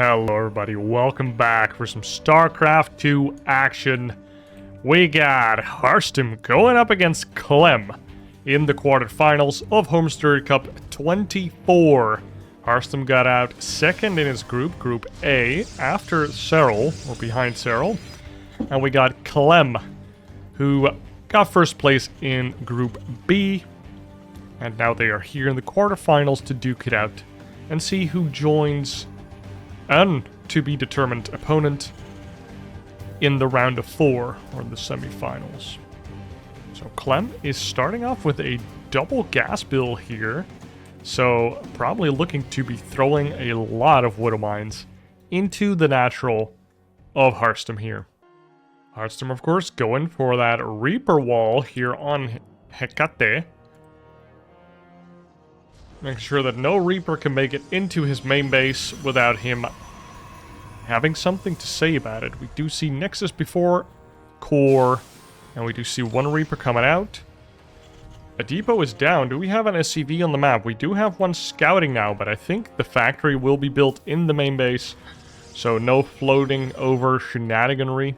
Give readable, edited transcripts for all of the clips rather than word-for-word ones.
Hello everybody, welcome back for some StarCraft 2 action. We got Harstem going up against Clem in the quarterfinals of Homestory Cup 24. Harstem got out second in his group, Group A, after Cyril, or behind Cyril. And we got Clem, who got first place in Group B. And now they are here in the quarterfinals to duke it out and see who joins an to-be-determined opponent in the round of 4, or the semifinals. So Clem is starting off with a double gas bill here, so probably looking to be throwing a lot of Widow Mines into the natural of Harstem here. Harstem, of course, going for that Reaper wall here on Hecate. Making sure that no Reaper can make it into his main base without him having something to say about it. We do see Nexus before Core, and we do see one Reaper coming out. A depot is down. Do we have an SCV on the map? We do have one scouting now, but I think the factory will be built in the main base, so no floating over shenaniganry.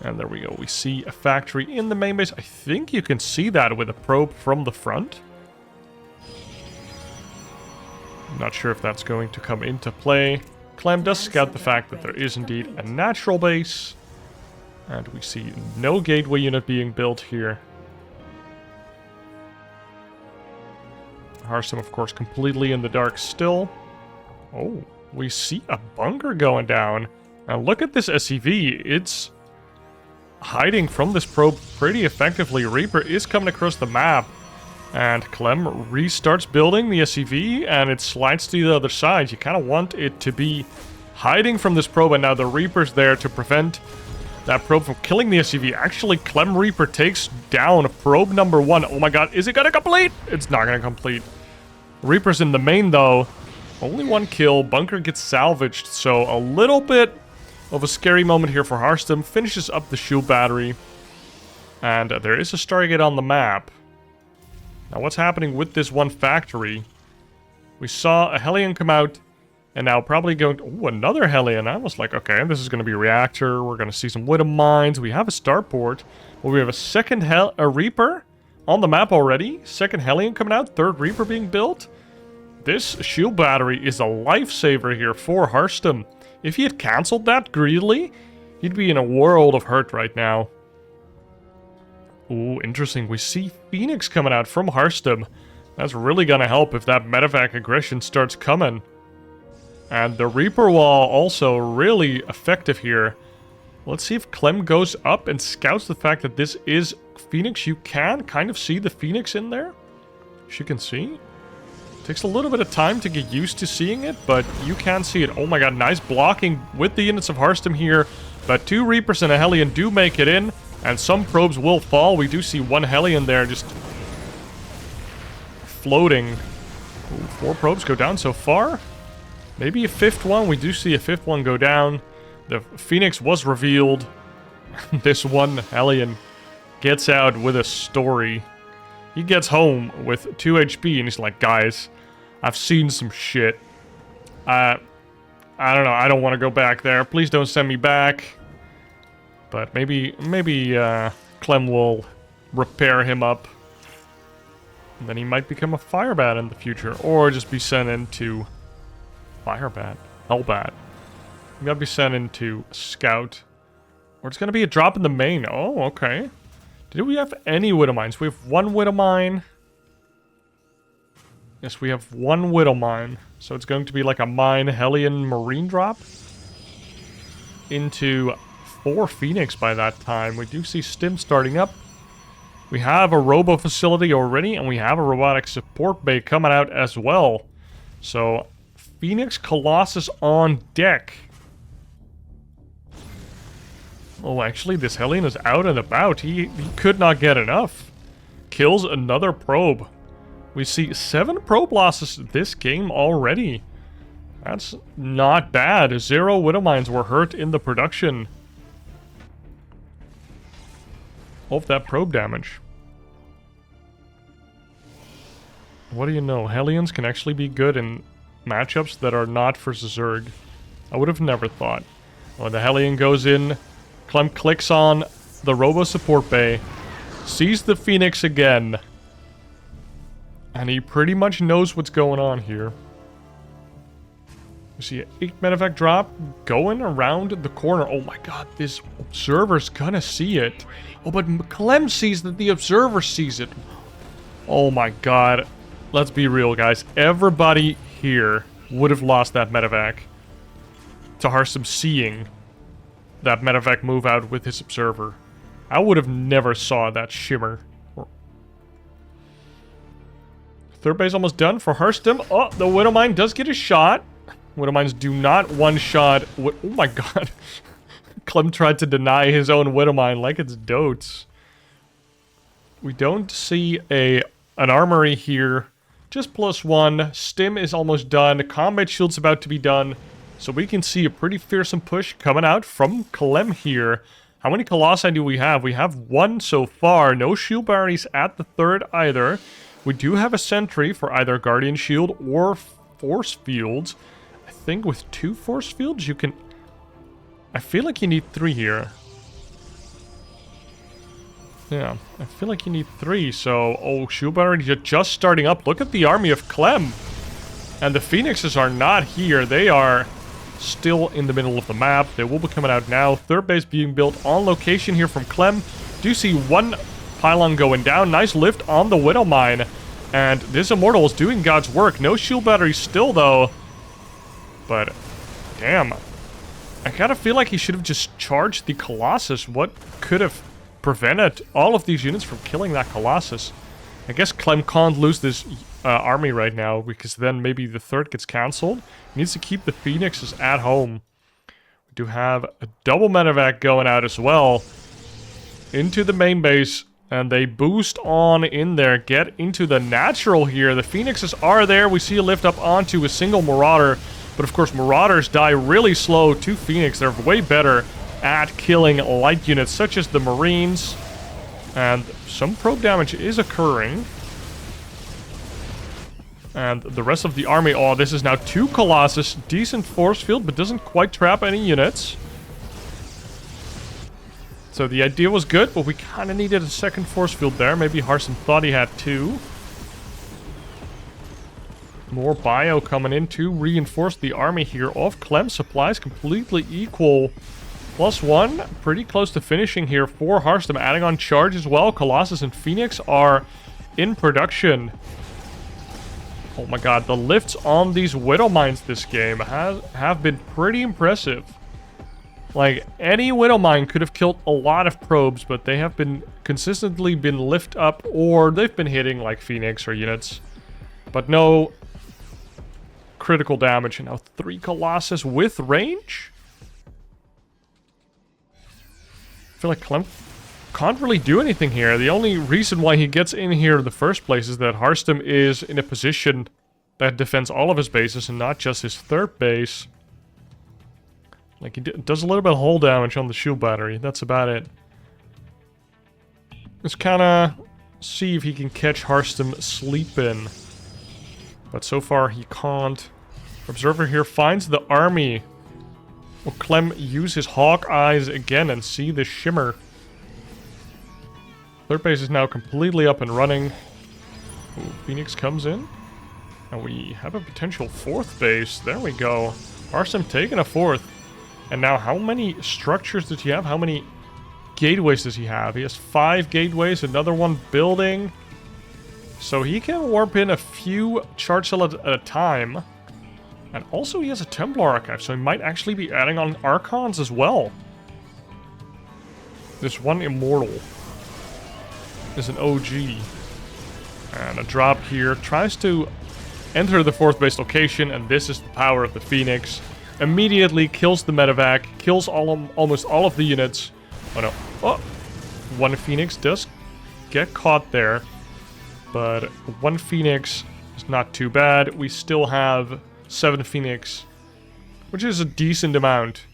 And there we go. We see a factory in the main base. I think you can see that with a probe from the front. Not sure if that's going to come into play. Clem does scout the fact that there is indeed a natural base. And we see no gateway unit being built here. Harstem, of course, completely in the dark still. Oh, we see a bunker going down. Now look at this SCV. It's hiding from this probe pretty effectively. Reaper is coming across the map. And Clem restarts building the SCV, and it slides to the other side. You kind of want it to be hiding from this probe, and now the Reaper's there to prevent that probe from killing the SCV. Actually, Clem Reaper takes down probe number 1. Oh my god, is it gonna complete? It's not gonna complete. Reaper's in the main, though. Only one kill. Bunker gets salvaged, so a little bit of a scary moment here for Harstem. Finishes up the shield battery. And there is a Stargate on the map. Now, what's happening with this one factory? We saw a Hellion come out, and now probably going to... Ooh, another Hellion. I was like, okay, this is going to be a reactor. We're going to see some Widow Mines. We have a starport. Well, we have a second Reaper on the map already. Second Hellion coming out. Third Reaper being built. This shield battery is a lifesaver here for Harstem. If he had cancelled that greedily, he'd be in a world of hurt right now. Ooh, interesting. We see Phoenix coming out from Harstem. That's really gonna help if that medevac aggression starts coming. And the Reaper wall also really effective here. Let's see if Clem goes up and scouts the fact that this is Phoenix. You can kind of see the Phoenix in there. As you can see. Takes a little bit of time to get used to seeing it, but you can see it. Oh my god, nice blocking with the units of Harstem here. But 2 Reapers and a Hellion do make it in. And some probes will fall. We do see one Hellion there just floating. Ooh, 4 probes go down so far. Maybe a 5th one. We do see a 5th one go down. The Phoenix was revealed. This one Hellion gets out with a story. He gets home with 2 HP and he's like, guys, I've seen some shit. I don't know. I don't want to go back there. Please don't send me back. But maybe Clem will repair him up. And then he might become a Firebat in the future. Or just be sent into Firebat. Hellbat. He might be sent into Scout. Or it's going to be a drop in the main. Oh, okay. Did we have any Widow Mines? We have 1 Widow Mine. Yes, we have 1 Widow Mine. So it's going to be like a Mine Hellion Marine drop. Into 4 Phoenix by that time. We do see Stim starting up. We have a robo facility already, and we have a robotic support bay coming out as well. So, Phoenix Colossus on deck. Oh, actually, this Hellion is out and about. He could not get enough. Kills another probe. We see 7 probe losses this game already. That's not bad. 0 Widow Mines were hurt in the production of that probe damage. What do you know? Hellions can actually be good in matchups that are not for Zerg. I would have never thought. When the Hellion goes in, Clem clicks on the Robo Support Bay, sees the Phoenix again, and he pretty much knows what's going on here. You see an 8 medevac drop going around the corner. Oh my god, this observer's gonna see it. Oh, but Clem sees that the observer sees it. Oh my god. Let's be real, guys. Everybody here would have lost that medevac to Harstem seeing that medevac move out with his observer. I would have never saw that shimmer. Third base almost done for Harstem. Oh, the Widowmine does get a shot. Widowmines do not one-shot. Oh my god. Clem tried to deny his own Widowmine like it's dotes. We don't see an armory here. Just +1. Stim is almost done. Combat shield's about to be done. So we can see a pretty fearsome push coming out from Clem here. How many Colossi do we have? We have 1 so far. No shield batteries at the third either. We do have a sentry for either Guardian Shield or Force Fields. I think with 2 Force Fields you can... I feel like you need 3 here. Yeah, I feel like you need 3, so... Oh, shield battery just starting up. Look at the army of Clem. And the Phoenixes are not here. They are still in the middle of the map. They will be coming out now. Third base being built on location here from Clem. Do see 1 pylon going down. Nice lift on the Widowmine. And this Immortal is doing God's work. No shield battery still, though. But, damn. I kind of feel like he should have just charged the Colossus. What could have prevented all of these units from killing that Colossus? I guess Clem can't lose this army right now, because then maybe the third gets cancelled. He needs to keep the Phoenixes at home. We do have a double medevac going out as well into the main base, and they boost on in there, get into the natural here. The Phoenixes are there. We see a lift up onto a single Marauder, but of course Marauders die really slow to Phoenix. They're way better at killing light units such as the Marines, and some probe damage is occurring. And the rest of the army, oh, this is now 2 Colossus. Decent force field, but doesn't quite trap any units. So the idea was good, but we kind of needed a second force field there. Maybe Harstem thought he had 2. More bio coming in to reinforce the army here of Clem. Supplies completely equal. +1, pretty close to finishing here for Harstem. Adding on charge as well. Colossus and Phoenix are in production. Oh my god, the lifts on these Widowmines this game have been pretty impressive. Like, any Widowmine could have killed a lot of probes, but they have been consistently been lift up, or they've been hitting like Phoenix or units. But no critical damage. And now 3 Colossus with range? I feel like Clem can't really do anything here. The only reason why he gets in here in the first place is that Harstem is in a position that defends all of his bases and not just his third base. Like, he does a little bit of hull damage on the shield battery. That's about it. Let's kind of see if he can catch Harstem sleeping. But so far, he can't. Observer here finds the army. Will Clem use his hawk eyes again and see the shimmer? Third base is now completely up and running. Ooh, Phoenix comes in. And we have a potential 4th base. There we go. Harstem taking a 4th. And now how many structures does he have? How many gateways does he have? He has 5 gateways, another one building. So he can warp in a few charge cells at a time. And also he has a Templar archive, so he might actually be adding on Archons as well. This one Immortal is an OG. And a drop here. Tries to enter the 4th base location, and this is the power of the Phoenix. Immediately kills the medevac, kills almost all of the units. Oh no. Oh! 1 Phoenix does get caught there. But 1 Phoenix is not too bad. We still have 7 Phoenix, which is a decent amount.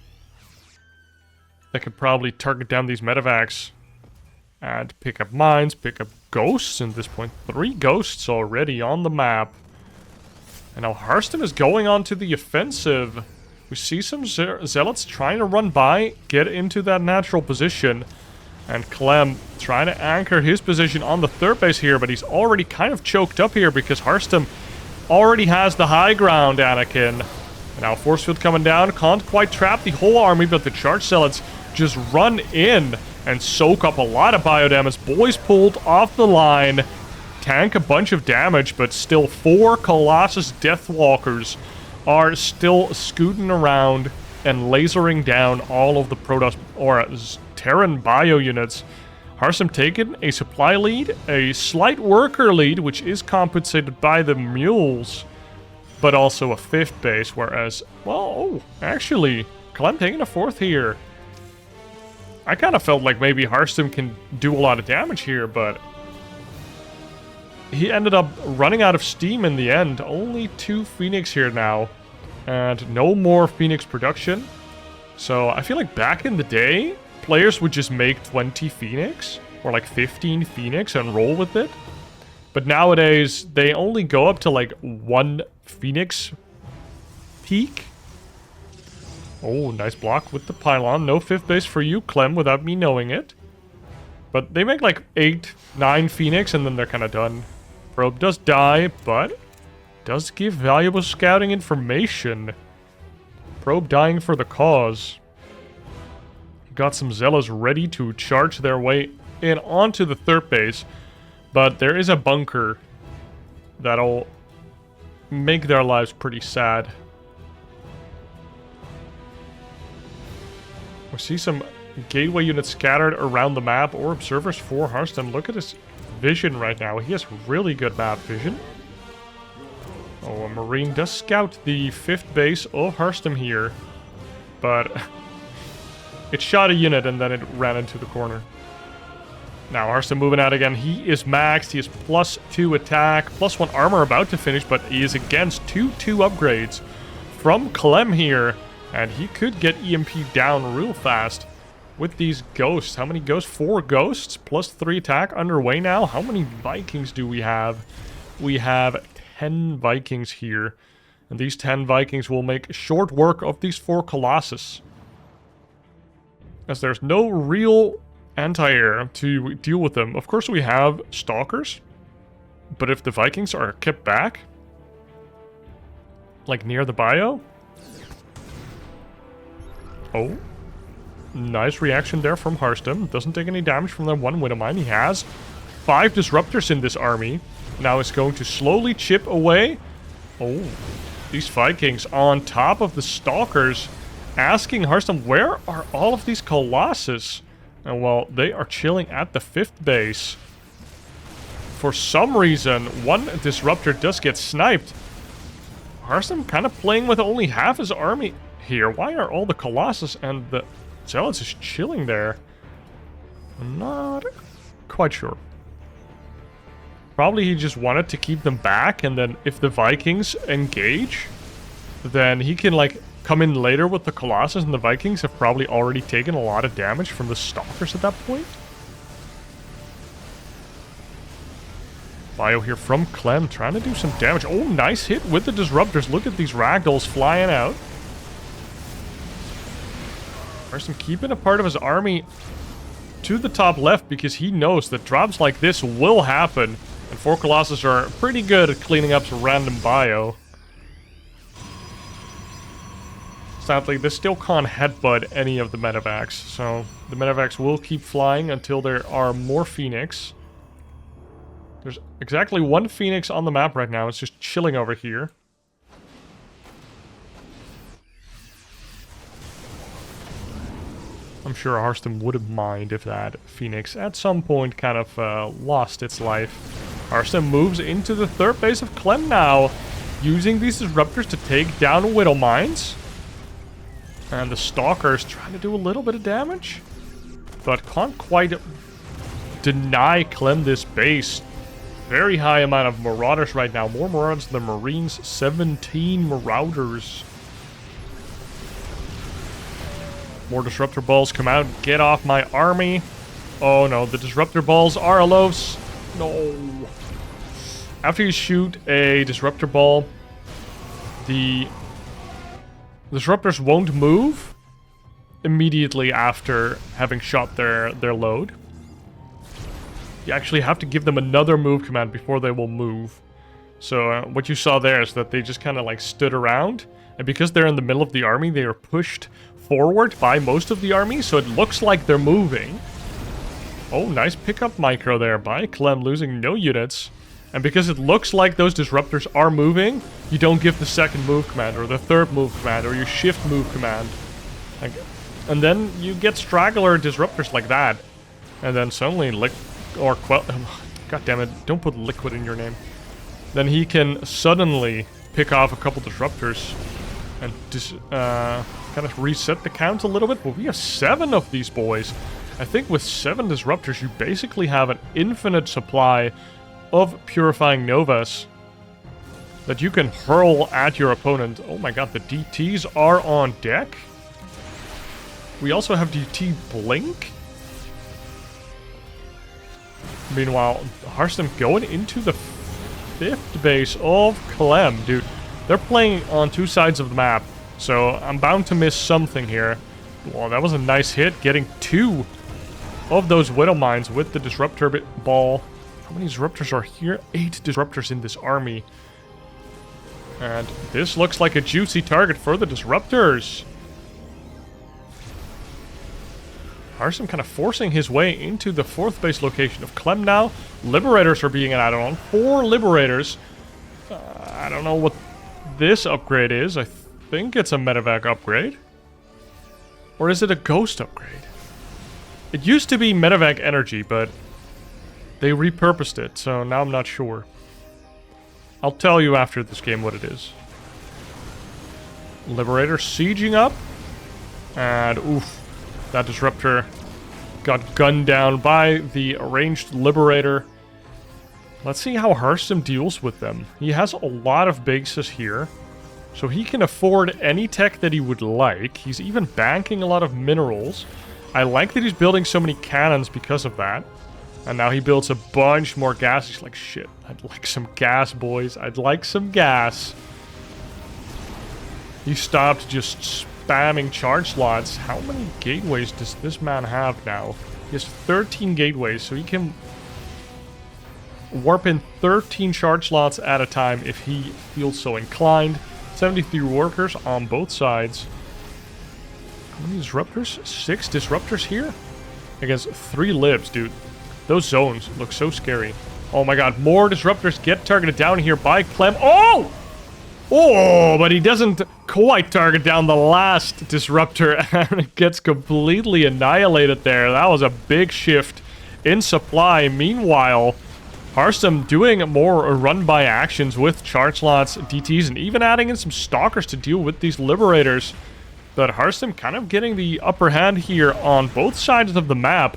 That could probably target down these medevacs. And pick up mines, pick up ghosts at this point. 3 ghosts already on the map. And now Harstem is going on to the offensive. We see some zealots trying to run by, get into that natural position. And Clem trying to anchor his position on the third base here, but he's already kind of choked up here because Harstem already has the high ground, Anakin. Now force field coming down, can't quite trap the whole army, but the charge zealots just run in and soak up a lot of biodamage. Boys pulled off the line, tank a bunch of damage, but still 4 Colossus Deathwalkers are still scooting around and lasering down all of the Protoss or Terran bio units. Harstem taking a supply lead, a slight worker lead, which is compensated by the mules, but also a 5th base, whereas, well, actually, Clem taking a 4th here. I kind of felt like maybe Harstem can do a lot of damage here, but he ended up running out of steam in the end. Only 2 Phoenix here now, and no more Phoenix production. So I feel like back in the day, players would just make 20 Phoenix or like 15 Phoenix and roll with it. But nowadays, they only go up to like 1 Phoenix peak. Oh, nice block with the pylon. No 5th base for you, Clem, without me knowing it. But they make like 8, 9 Phoenix and then they're kind of done. Probe does die, but does give valuable scouting information. Probe dying for the cause. Got some Zealous ready to charge their way in onto the 3rd base. But there is a bunker that'll make their lives pretty sad. We see some gateway units scattered around the map, or observers for Harstem. Look at his vision right now. He has really good map vision. Oh, a Marine does scout the 5th base of Harstem here, but it shot a unit and then it ran into the corner. Now Harstem moving out again. He is maxed. He is +2 attack, +1 armor about to finish, but he is against 2/2 upgrades from Clem here, and he could get EMP down real fast with these ghosts. How many ghosts? 4 ghosts +3 attack underway now. How many Vikings do we have? We have 10 Vikings here, and these 10 Vikings will make short work of these 4 Colossus, as there's no real anti-air to deal with them. Of course we have stalkers, but if the Vikings are kept back, like near the bio. Oh, nice reaction there from Harstem. Doesn't take any damage from that 1 Widow Mine. He has 5 disruptors in this army. Now it's going to slowly chip away. Oh, these Vikings on top of the stalkers, asking Harstem, where are all of these Colossus? And well, they are chilling at the 5th base. For some reason, 1 disruptor does get sniped. Harstem kind of playing with only half his army here. Why are all the Colossus and the Zealots just chilling there? I'm not quite sure. Probably he just wanted to keep them back, and then if the Vikings engage, then he can like come in later with the Colossus, and the Vikings have probably already taken a lot of damage from the Stalkers at that point. Bio here from Clem, trying to do some damage. Oh, nice hit with the Disruptors. Look at these Ragdolls flying out. Harstem keeping a part of his army to the top left because he knows that drops like this will happen. And 4 Colossus are pretty good at cleaning up some random bio. Sadly, they still can't headbutt any of the medevacs, so the medevacs will keep flying until there are more Phoenix. There's exactly 1 Phoenix on the map right now. It's just chilling over here. I'm sure Harstem wouldn't mind if that Phoenix at some point kind of lost its life. Harstem moves into the 3rd base of Clem now, using these Disruptors to take down Widow Mines. And the Stalkers trying to do a little bit of damage, but can't quite deny Clem this base. Very high amount of Marauders right now. More Marauders than Marines. 17 Marauders. More Disruptor Balls come out. Get off my army. Oh no, the Disruptor Balls are Alos. No. After you shoot a Disruptor Ball, the Disruptors won't move immediately after having shot their load. You actually have to give them another move command before they will move. So what you saw there is that they just kind of like stood around. And because they're in the middle of the army, they are pushed forward by most of the army. So it looks like they're moving. Oh, nice pickup micro there by Clem, losing no units. And because it looks like those disruptors are moving, you don't give the second move command or the third move command or your shift move command. And then you get straggler disruptors like that. And then suddenly God damn it, don't put liquid in your name. Then he can suddenly pick off a couple disruptors and kind of reset the count a little bit. But we have 7 of these boys. I think with 7 disruptors, you basically have an infinite supply of purifying novas that you can hurl at your opponent. Oh my god, the DTs are on deck. We also have DT Blink. Meanwhile, Harstem going into the 5th base of Clem. Dude, they're playing on 2 sides of the map, so I'm bound to miss something here. Well, that was a nice hit, getting 2 of those Widow Mines with the Disruptor ball. How many Disruptors are here? 8 Disruptors in this army. And this looks like a juicy target for the Disruptors. Harstem kind of forcing his way into the 4th base location of Clem now. Liberators are being added on. 4 Liberators. I don't know what this upgrade is. I think it's a medevac upgrade. Or is it a ghost upgrade? It used to be medevac energy, but they repurposed it, so now I'm not sure. I'll tell you after this game what it is. Liberator sieging up. And oof. That Disruptor got gunned down by the ranged Liberator. Let's see how Harstem deals with them. He has a lot of bases here, so he can afford any tech that he would like. He's even banking a lot of minerals. I like that he's building so many cannons because of that. And now he builds a bunch more gas. He's like, shit, I'd like some gas, boys. I'd like some gas. He stopped just spamming charge slots. How many gateways does this man have now? He has 13 gateways, so he can warp in 13 charge slots at a time if he feels so inclined. 73 workers on both sides. How many disruptors? 6 disruptors here? Against 3 libs, dude. Those zones look so scary. Oh my god, more disruptors get targeted down here by Clem. Oh! Oh, but he doesn't quite target down the last disruptor and it gets completely annihilated there. That was a big shift in supply. Meanwhile, Harstem doing more run-by actions with charge slots, DTs, and even adding in some stalkers to deal with these liberators. But Harstem kind of getting the upper hand here on both sides of the map.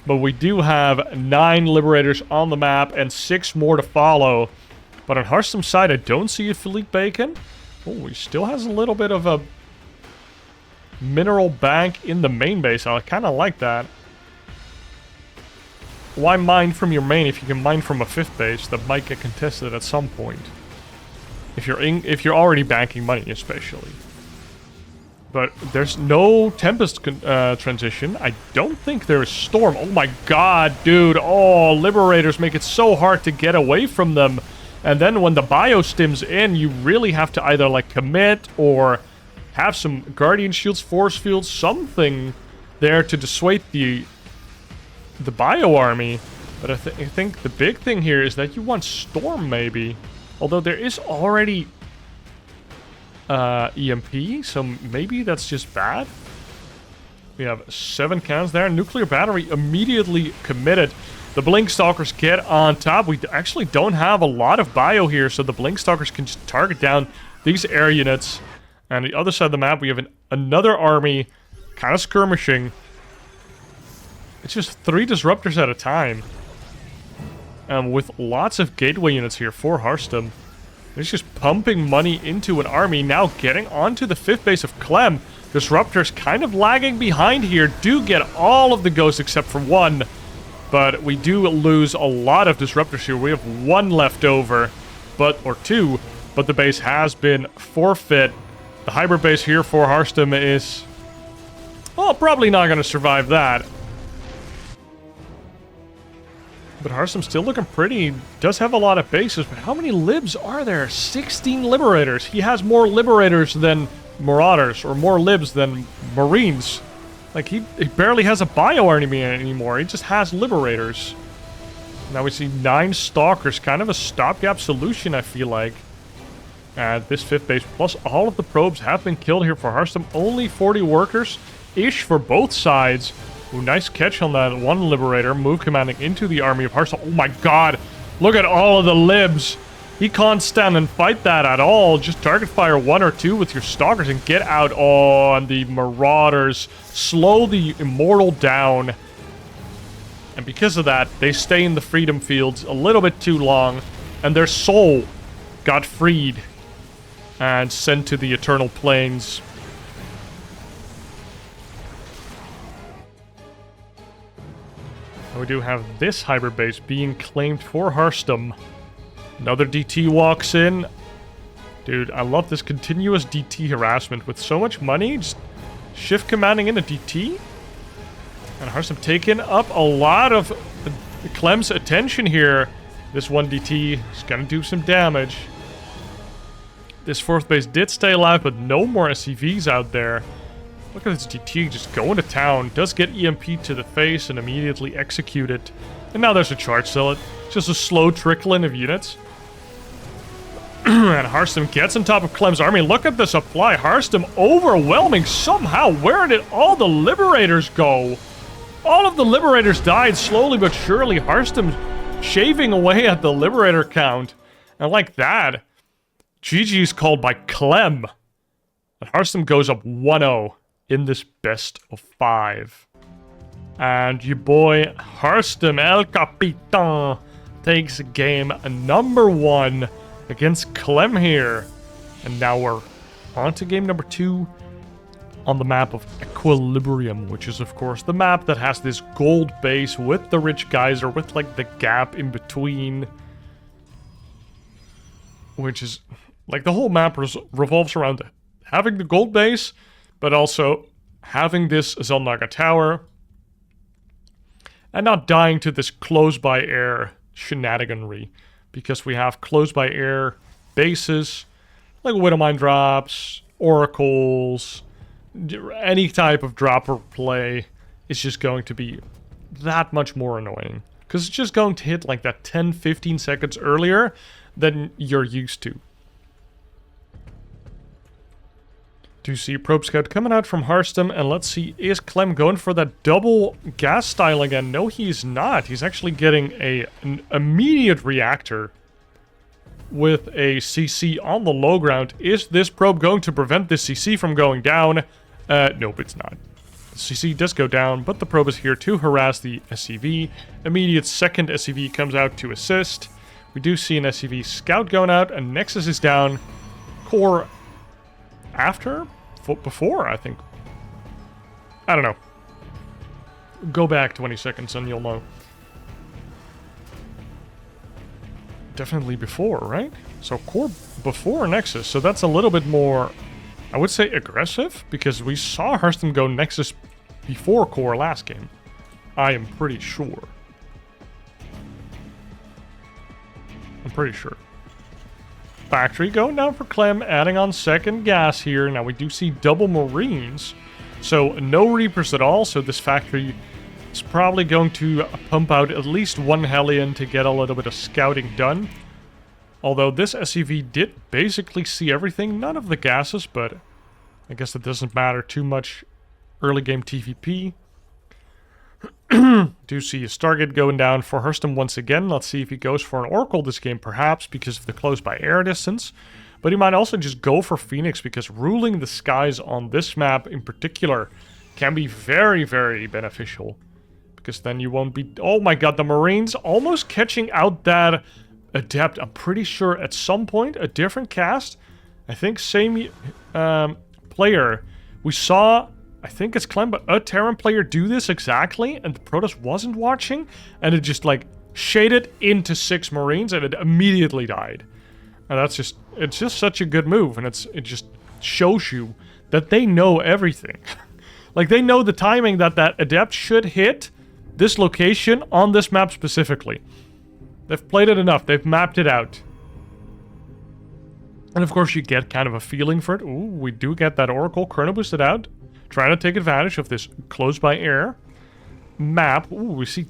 But we do have 9 liberators on the map and 6 more to follow. But on Harstem's side, I don't see a Philippe Bacon. Oh, he still has a little bit of a mineral bank in the main base. I kind of like that. Why mine from your main if you can mine from a 5th base that might get contested at some point? If you're already banking money, especially. But there's no Tempest transition. I don't think there is Storm. Oh my god, dude. Oh, Liberators make it so hard to get away from them. And then when the bio stims in, you really have to either like commit or have some Guardian Shields, Force Fields, something there to dissuade the bio army. But I think the big thing here is that you want Storm maybe. Although there is already EMP, so maybe that's just bad. We have 7 cannons there. Nuclear battery immediately committed. The Blink Stalkers get on top. We actually don't have a lot of bio here, so the Blink Stalkers can just target down these air units. And the other side of the map, we have another army kind of skirmishing. It's just 3 disruptors at a time. With lots of gateway units here for Harstem. He's just pumping money into an army, now getting onto the 5th base of Clem. Disruptors kind of lagging behind here, do get all of the ghosts except for 1. But we do lose a lot of disruptors here. We have 1 left over, or 2, but the base has been forfeit. The hybrid base here for Harstem is... well, probably not going to survive that. But Harstem's still looking pretty. Does have a lot of bases, but how many libs are there? 16 liberators. He has more liberators than marauders, or more libs than marines. Like, he barely has a bio enemy anymore. He just has liberators. Now we see 9 stalkers. Kind of a stopgap solution, I feel like. At this 5th base. Plus, all of the probes have been killed here for Harstem. Only 40 workers-ish for both sides. Ooh, nice catch on that one liberator. Move commanding into the army of Harstem. Oh my god! Look at all of the libs! He can't stand and fight that at all. Just target fire 1 or 2 with your stalkers and get out. Oh, and the marauders slow the immortal down. And because of that, they stay in the freedom fields a little bit too long. And their soul got freed and sent to the eternal plains. And we do have this hybrid base being claimed for Harstem. Another DT walks in. Dude, I love this continuous DT harassment. With so much money, just shift commanding in a DT. And Harstem taking up a lot of Clem's attention here. This one DT is going to do some damage. This 4th base did stay alive, but no more SCVs out there. Look at this DT just going to town. Does get EMP to the face and immediately executed. And now there's a charge cell. Just a slow trickling of units. And Harstem gets on top of Clem's army. Look at the supply. Harstem overwhelming somehow. Where did all the liberators go? All of the liberators died slowly but surely. Harstem shaving away at the liberator count. And like that, GG is called by Clem. And Harstem goes up 1-0 in this best of 5. And your boy Harstem El Capitan takes game number 1 against Clem here. And now we're on to game number 2 on the map of Equilibrium, which is of course the map that has this gold base with the rich geyser, with like the gap in between. Which is, like, the whole map revolves around having the gold base, but also having this Zelnaga tower. And not dying to this close-by-air shenaniganry. Because we have close-by-air bases, like Widowmine drops, oracles, any type of dropper play is just going to be that much more annoying. Because it's just going to hit like that 10-15 seconds earlier than you're used to. Do see Probe Scout coming out from Harstem, and let's see, is Clem going for that double gas style again? No, he's not. He's actually getting an immediate reactor with a CC on the low ground. Is this probe going to prevent this CC from going down? Nope, it's not. The CC does go down, but the probe is here to harass the SCV. Immediate second SCV comes out to assist. We do see an SCV scout going out, and Nexus is down. Core after? Before, I think. I don't know. Go back 20 seconds and you'll know. Definitely before, right? So core before Nexus, so that's a little bit more, I would say, aggressive, because we saw Harstem go Nexus before core last game. I am pretty sure. I'm pretty sure. Factory going down for Clem, adding on second gas here. Now we do see double Marines, so no Reapers at all, so this factory is probably going to pump out at least one Hellion to get a little bit of scouting done. Although this SCV did basically see everything, none of the gases, but I guess it doesn't matter too much early game TVP. Do see a Stargate going down for Harstem once again. Let's see if he goes for an Oracle this game, perhaps because of the close by air distance. But he might also just go for Phoenix, because ruling the skies on this map in particular can be very, very beneficial. Because then you won't be... Oh my god, the Marines almost catching out that Adept. I'm pretty sure at some point, a different cast, I think same player, we saw... I think it's Clem, but a Terran player do this exactly, and the Protoss wasn't watching, and it just, like, shaded into 6 Marines, and it immediately died. And that's just, it's just such a good move, and it just shows you that they know everything. Like, they know the timing that that adept should hit this location on this map specifically. They've played it enough. They've mapped it out. And of course, you get kind of a feeling for it. Ooh, we do get that Oracle chrono boosted out. Trying to take advantage of this close by air map. Ooh, we see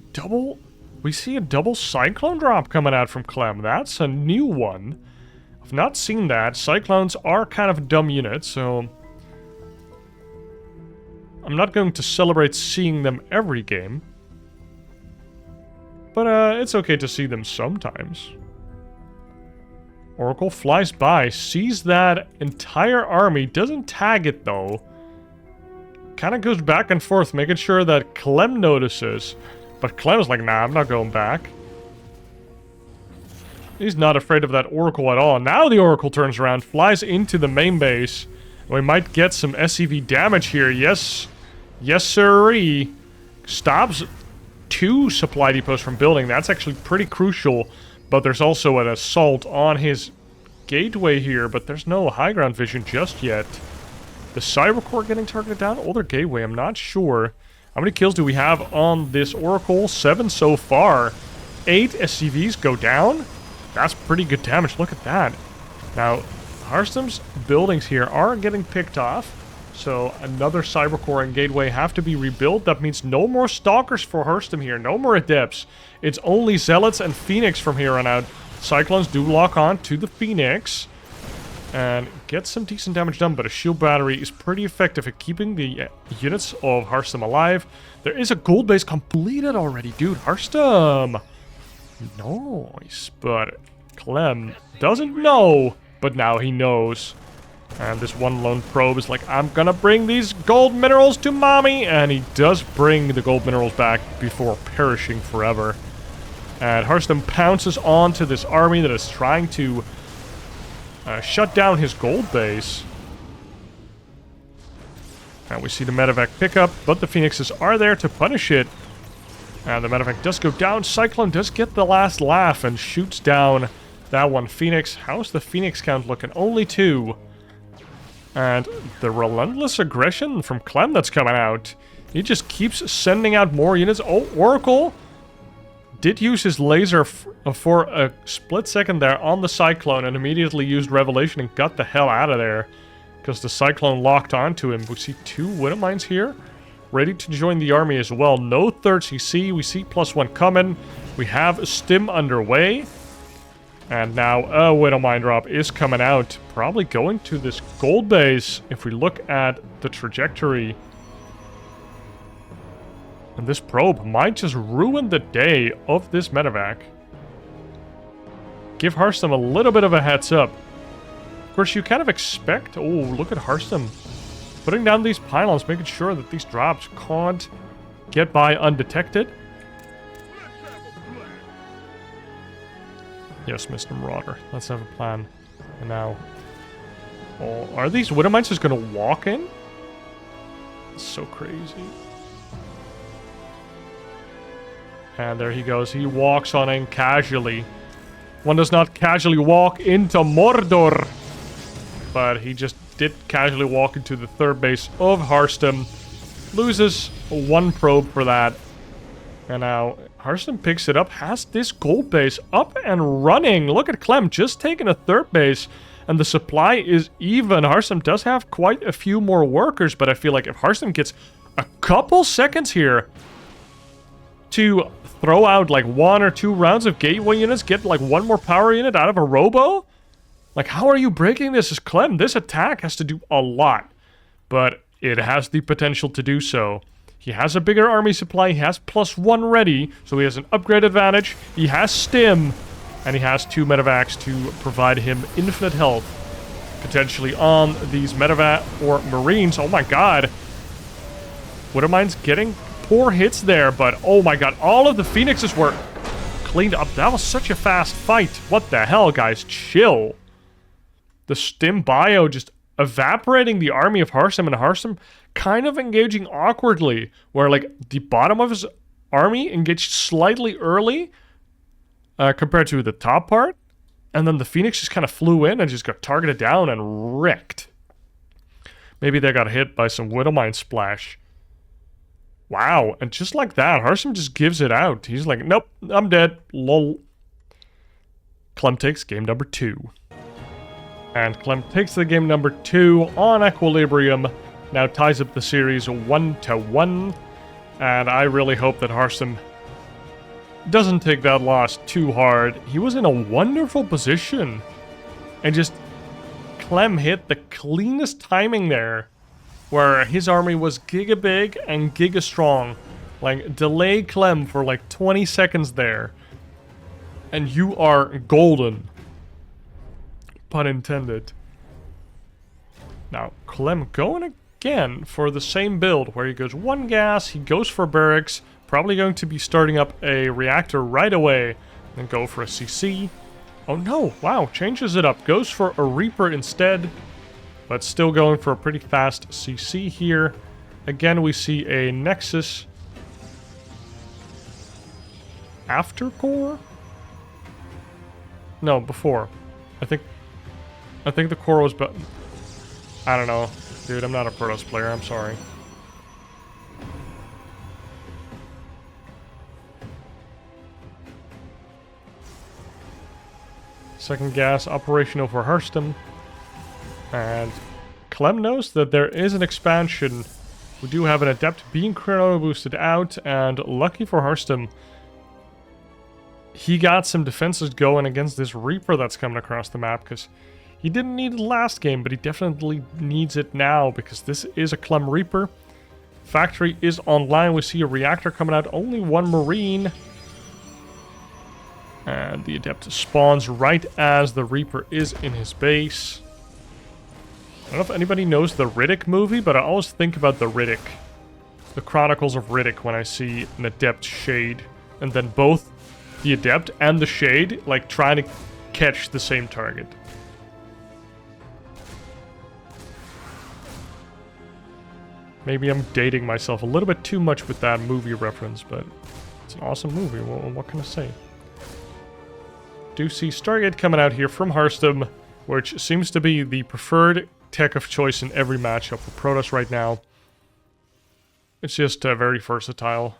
a double Cyclone drop coming out from Clem. That's a new one. I've not seen that. Cyclones are kind of a dumb unit, so I'm not going to celebrate seeing them every game. But it's okay to see them sometimes. Oracle flies by, sees that entire army, doesn't tag it though. Kind of goes back and forth, making sure that Clem notices. But Clem's like, nah, I'm not going back. He's not afraid of that Oracle at all. Now the Oracle turns around, flies into the main base. We might get some SCV damage here. Yes. Yes, sirree. Stops 2 supply depots from building. That's actually pretty crucial. But there's also an assault on his gateway here. But there's no high ground vision just yet. The Cybercore getting targeted down? Older gateway, I'm not sure. How many kills do we have on this Oracle? 7 so far. 8 SCVs go down? That's pretty good damage. Look at that. Now, Harstem's buildings here are getting picked off. So another Cybercore and gateway have to be rebuilt. That means no more Stalkers for Harstem here. No more Adepts. It's only Zealots and Phoenix from here on out. Cyclones do lock on to the Phoenix. And get some decent damage done. But a shield battery is pretty effective at keeping the units of Harstem alive. There is a gold base completed already. Dude, Harstem. Nice. But Clem doesn't know. But now he knows. And this one lone probe is like, I'm gonna bring these gold minerals to mommy. And he does bring the gold minerals back before perishing forever. And Harstem pounces onto this army that is trying to shut down his gold base. And we see the medevac pick up, but the Phoenixes are there to punish it. And the medevac does go down. Cyclone does get the last laugh and shoots down that one Phoenix. How's the Phoenix count looking? Only 2. And the relentless aggression from Clem that's coming out. He just keeps sending out more units. Oh, Oracle did use his laser for a split second there on the Cyclone and immediately used Revelation and got the hell out of there. Because the Cyclone locked onto him. We see 2 Widow Mines here. Ready to join the army as well. No third CC. We see +1 coming. We have a stim underway. And now a Widow Mine drop is coming out. Probably going to this gold base if we look at the trajectory. And this probe might just ruin the day of this medevac. Give Harstem a little bit of a heads up. Of course, you kind of expect... Oh, look at Harstem. Putting down these pylons, making sure that these drops can't get by undetected. Yes, Mr. Marauder. Let's have a plan. And now... Oh, are these Widow Mines just going to walk in? It's so crazy. And there he goes. He walks on in casually. One does not casually walk into Mordor. But he just did casually walk into the third base of Harstem. Loses 1 probe for that. And now Harstem picks it up. Has this gold base up and running. Look at Clem just taking a third base. And the supply is even. Harstem does have quite a few more workers. But I feel like if Harstem gets a couple seconds here to throw out like 1 or 2 rounds of gateway units, get like 1 more power unit out of a robo? Like, how are you breaking this as Clem? This attack has to do a lot, but it has the potential to do so. He has a bigger army supply, he has +1 ready, so he has an upgrade advantage, he has stim, and he has 2 medevacs to provide him infinite health. Potentially on these medevac or marines. Oh my god. Widow Mines getting poor hits there, but oh my god, all of the Phoenixes were cleaned up. That was such a fast fight. What the hell, guys? Chill. The stim bio just evaporating the army of Harstem, and Harstem kind of engaging awkwardly, where like the bottom of his army engaged slightly early compared to the top part, and then the Phoenix just kind of flew in and just got targeted down and wrecked. Maybe they got hit by some Widowmine splash. Wow, and just like that, Harstem just gives it out. He's like, nope, I'm dead. Lol. Clem takes game number 2. And Clem takes the game number 2 on Equilibrium. Now ties up the series 1-1. And I really hope that Harstem doesn't take that loss too hard. He was in a wonderful position. And just Clem hit the cleanest timing there, where his army was giga big and giga strong. Like, delay Clem for like 20 seconds there, and you are golden. Pun intended. Now, Clem going again for the same build, where he goes 1 gas, he goes for barracks, probably going to be starting up a reactor right away, then go for a CC. Oh no, wow, changes it up, goes for a Reaper instead, but still going for a pretty fast CC here. Again, we see a Nexus after core? No, before. I think the core was I don't know. Dude, I'm not a Protoss player, I'm sorry. Second gas operational for Harstem. And Clem knows that there is an expansion. We do have an Adept being chrono boosted out, and lucky for Harstem, he got some defenses going against this Reaper that's coming across the map, because he didn't need it last game, but he definitely needs it now, because this is a Clem Reaper. Factory is online. We see a reactor coming out, only 1 Marine. And the Adept spawns right as the Reaper is in his base. I don't know if anybody knows the Riddick movie, but I always think about the Riddick. The Chronicles of Riddick when I see an Adept Shade. And then both the Adept and the Shade, like, trying to catch the same target. Maybe I'm dating myself a little bit too much with that movie reference, but it's an awesome movie. Well, what can I say? Do see Stargate coming out here from Harstem, which seems to be the preferred tech of choice in every matchup for Protoss right now. It's just very versatile.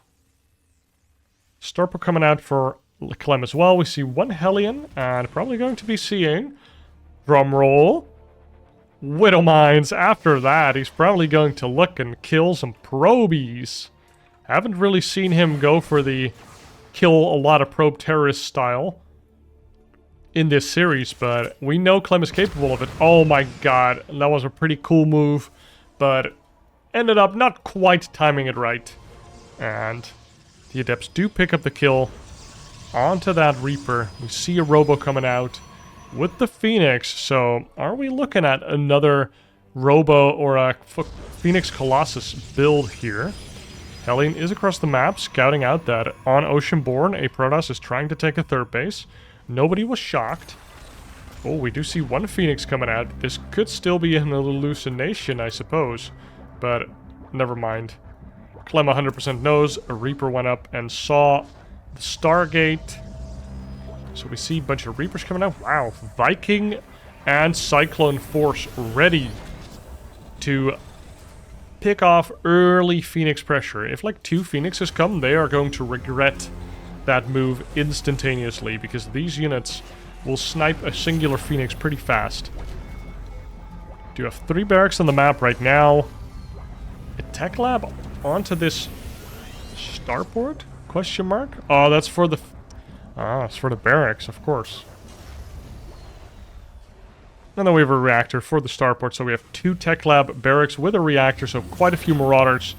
Starper coming out for Clem as well. We see 1 Hellion, and probably going to be seeing, drumroll, Widowmines. After that, he's probably going to look and kill some probies. Haven't really seen him go for the kill a lot of probe terrorist style in this series, but we know Clem is capable of it. Oh my god, that was a pretty cool move, but ended up not quite timing it right. And the Adepts do pick up the kill onto that Reaper. We see a Robo coming out with the Phoenix, so are we looking at another Robo or a Phoenix Colossus build here? Hellion is across the map, scouting out that on Oceanborn, a Protoss is trying to take a 3rd base. Nobody was shocked. Oh, we do see 1 Phoenix coming out. This could still be an hallucination, I suppose. But never mind. Clem 100% knows. A Reaper went up and saw the Stargate. So we see a bunch of Reapers coming out. Wow. Viking and Cyclone Force ready to pick off early Phoenix pressure. If like 2 Phoenixes come, they are going to regret that move instantaneously, because these units will snipe a singular Phoenix pretty fast. Do have 3 barracks on the map right now. A tech lab onto this starport? Question mark? Oh, that's for the... it's for the barracks, of course. And then we have a reactor for the starport, so we have 2 tech lab barracks with a reactor, so quite a few Marauders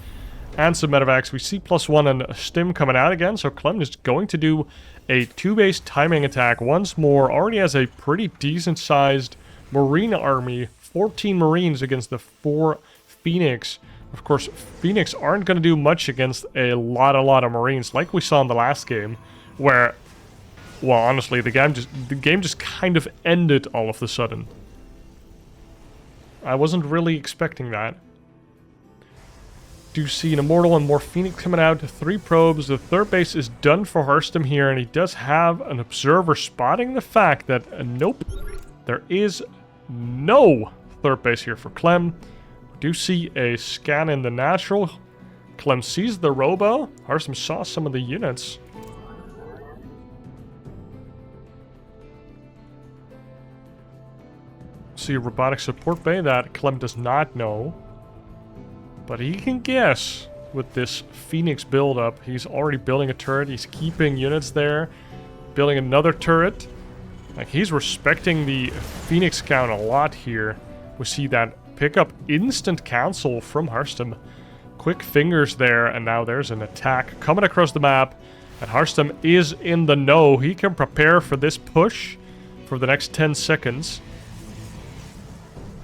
and some medevacs. We see +1 and a stim coming out again, so Clem is going to do a 2-base timing attack once more. Already has a pretty decent-sized Marine army, 14 Marines against the 4 Phoenix. Of course, Phoenix aren't going to do much against a lot of Marines, like we saw in the last game, where, well, honestly, the game just kind of ended all of a sudden. I wasn't really expecting that. Do see an Immortal and more Phoenix coming out. 3 probes. The 3rd base is done for Harstem here, and he does have an observer spotting the fact that, nope, there is no 3rd base here for Clem. Do see a scan in the natural. Clem sees the robo. Harstem saw some of the units. See a robotic support bay that Clem does not know. But he can guess with this Phoenix build-up. He's already building a turret. He's keeping units there. Building another turret. Like, he's respecting the Phoenix count a lot here. We see that pick up instant cancel from Harstem. Quick fingers there, and now there's an attack coming across the map. And Harstem is in the know. He can prepare for this push for the next 10 seconds.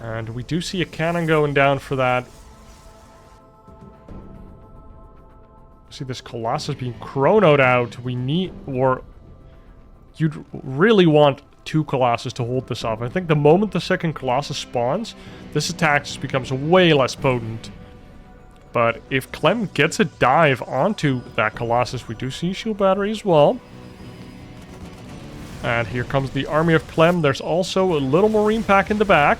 And we do see a cannon going down for that. See this Colossus being chronoed out. We need, or you'd really want 2 Colossus to hold this off. I think the moment the second Colossus spawns, this attack just becomes way less potent. But if Clem gets a dive onto that Colossus, we do see shield battery as well. And here comes the army of Clem. There's also a little Marine pack in the back.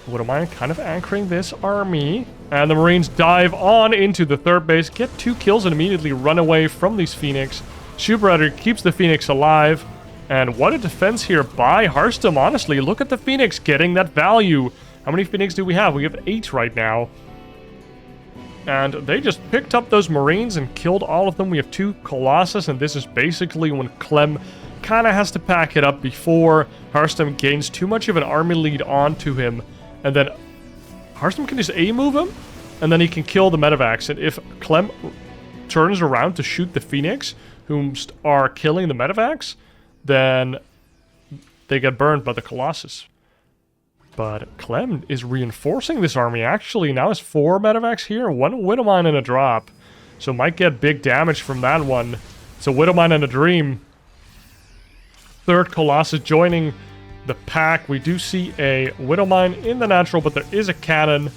Widowmine kind of anchoring this army. And the Marines dive on into the third base, get 2 kills, and immediately run away from these Phoenix. Shield keeps the Phoenix alive. And what a defense here by Harstem, honestly. Look at the Phoenix getting that value. How many Phoenix do we have? We have 8 right now. And they just picked up those Marines and killed all of them. We have 2 Colossus, and this is basically when Clem kind of has to pack it up before Harstem gains too much of an army lead onto him. And then Harstem can just A-move him, and then he can kill the medevacs. And if Clem turns around to shoot the Phoenix, whom are killing the medevacs, then they get burned by the Colossus. But Clem is reinforcing this army. Actually, now has 4 medevacs here, 1 Widowmine and a drop. So might get big damage from that one. It's a Widowmine and a dream. 3rd Colossus joining the pack. We do see a Widowmine in the natural, but there is a cannon.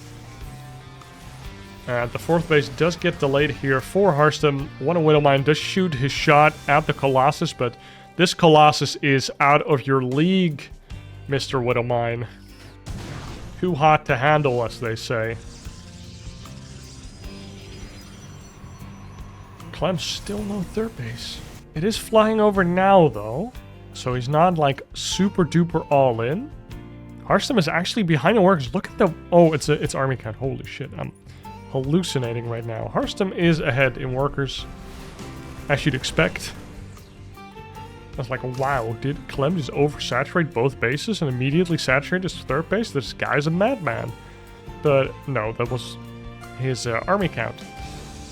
And the 4th base does get delayed here for Harstem. 1 Widowmine does shoot his shot at the Colossus, but this Colossus is out of your league, Mr. Widowmine. Too hot to handle, as they say. Clem's still no 3rd base. It is flying over now, though. So he's not, like, super duper all in. Harstem is actually behind the works. Look at the... Oh, it's army count. Holy shit. I'm hallucinating right now. Harstem is ahead in workers, as you'd expect. I was like, wow, did Clem just oversaturate both bases and immediately saturate his 3rd base? This guy's a madman. But no, that was his army count,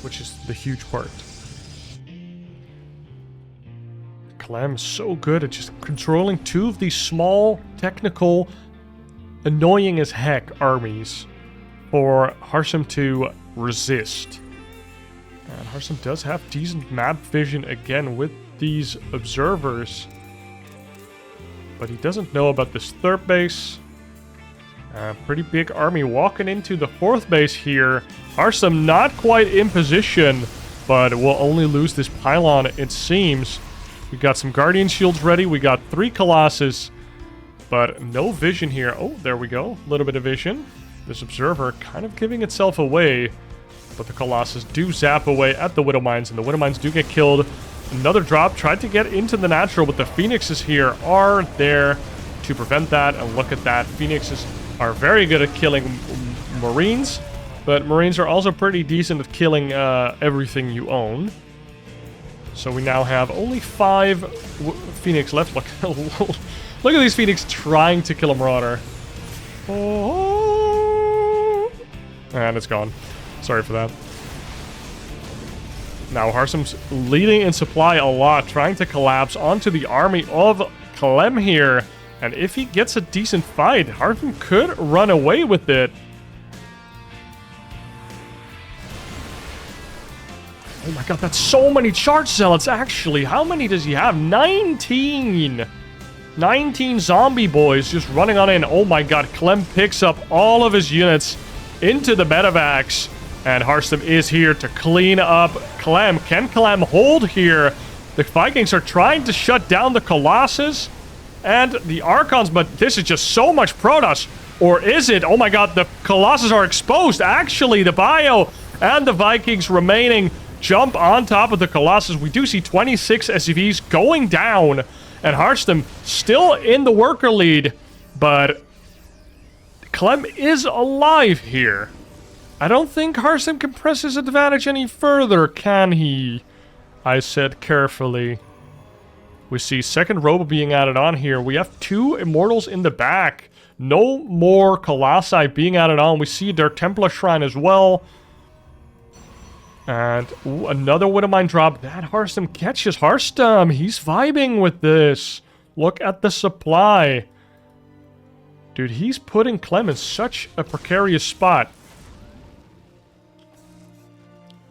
which is the huge part. Clem's so good at just controlling 2 of these small, technical, annoying as heck armies for Harstem to resist. And Harstem does have decent map vision again with these observers. But he doesn't know about this 3rd base. Pretty big army walking into the 4th base here. Harstem not quite in position, but will only lose this pylon, it seems. We got some Guardian Shields ready. We got 3 Colossus, but no vision here. Oh, there we go. A little bit of vision. This observer kind of giving itself away, but the Colossus do zap away at the Widowmines, and the Widowmines do get killed. Another drop. Tried to get into the natural, but the Phoenixes here are there to prevent that. And look at that. Phoenixes are very good at killing Marines, but Marines are also pretty decent at killing everything you own. So we now have only 5 Phoenix left. Look, look at these Phoenix trying to kill a Marauder. Oh. And it's gone. Sorry for that. Now Harstem's leading in supply a lot, trying to collapse onto the army of Clem here. And if he gets a decent fight, Harstem could run away with it. Oh my god, that's so many charge zealots, actually. How many does he have? 19! 19 zombie boys just running on in. Oh my god, Clem picks up all of his units into the medevacs. And Harstem is here to clean up Clem. Can Clem hold here? The Vikings are trying to shut down the Colossus and the Archons, but this is just so much Protoss. Or is it? Oh my god, the Colossus are exposed. Actually, the Bio and the Vikings remaining jump on top of the Colossus. We do see 26 SCVs going down, and Harstem still in the worker lead, but Clem is alive here. I don't think Harstem can press his advantage any further, can he? I said carefully. We see second Robo being added on here. We have 2 Immortals in the back. No more Colossi being added on. We see their Templar Shrine as well. And ooh, another Widowmine drop. That Harstem catches Harstem. He's vibing with this. Look at the supply. Dude, he's putting Clem in such a precarious spot.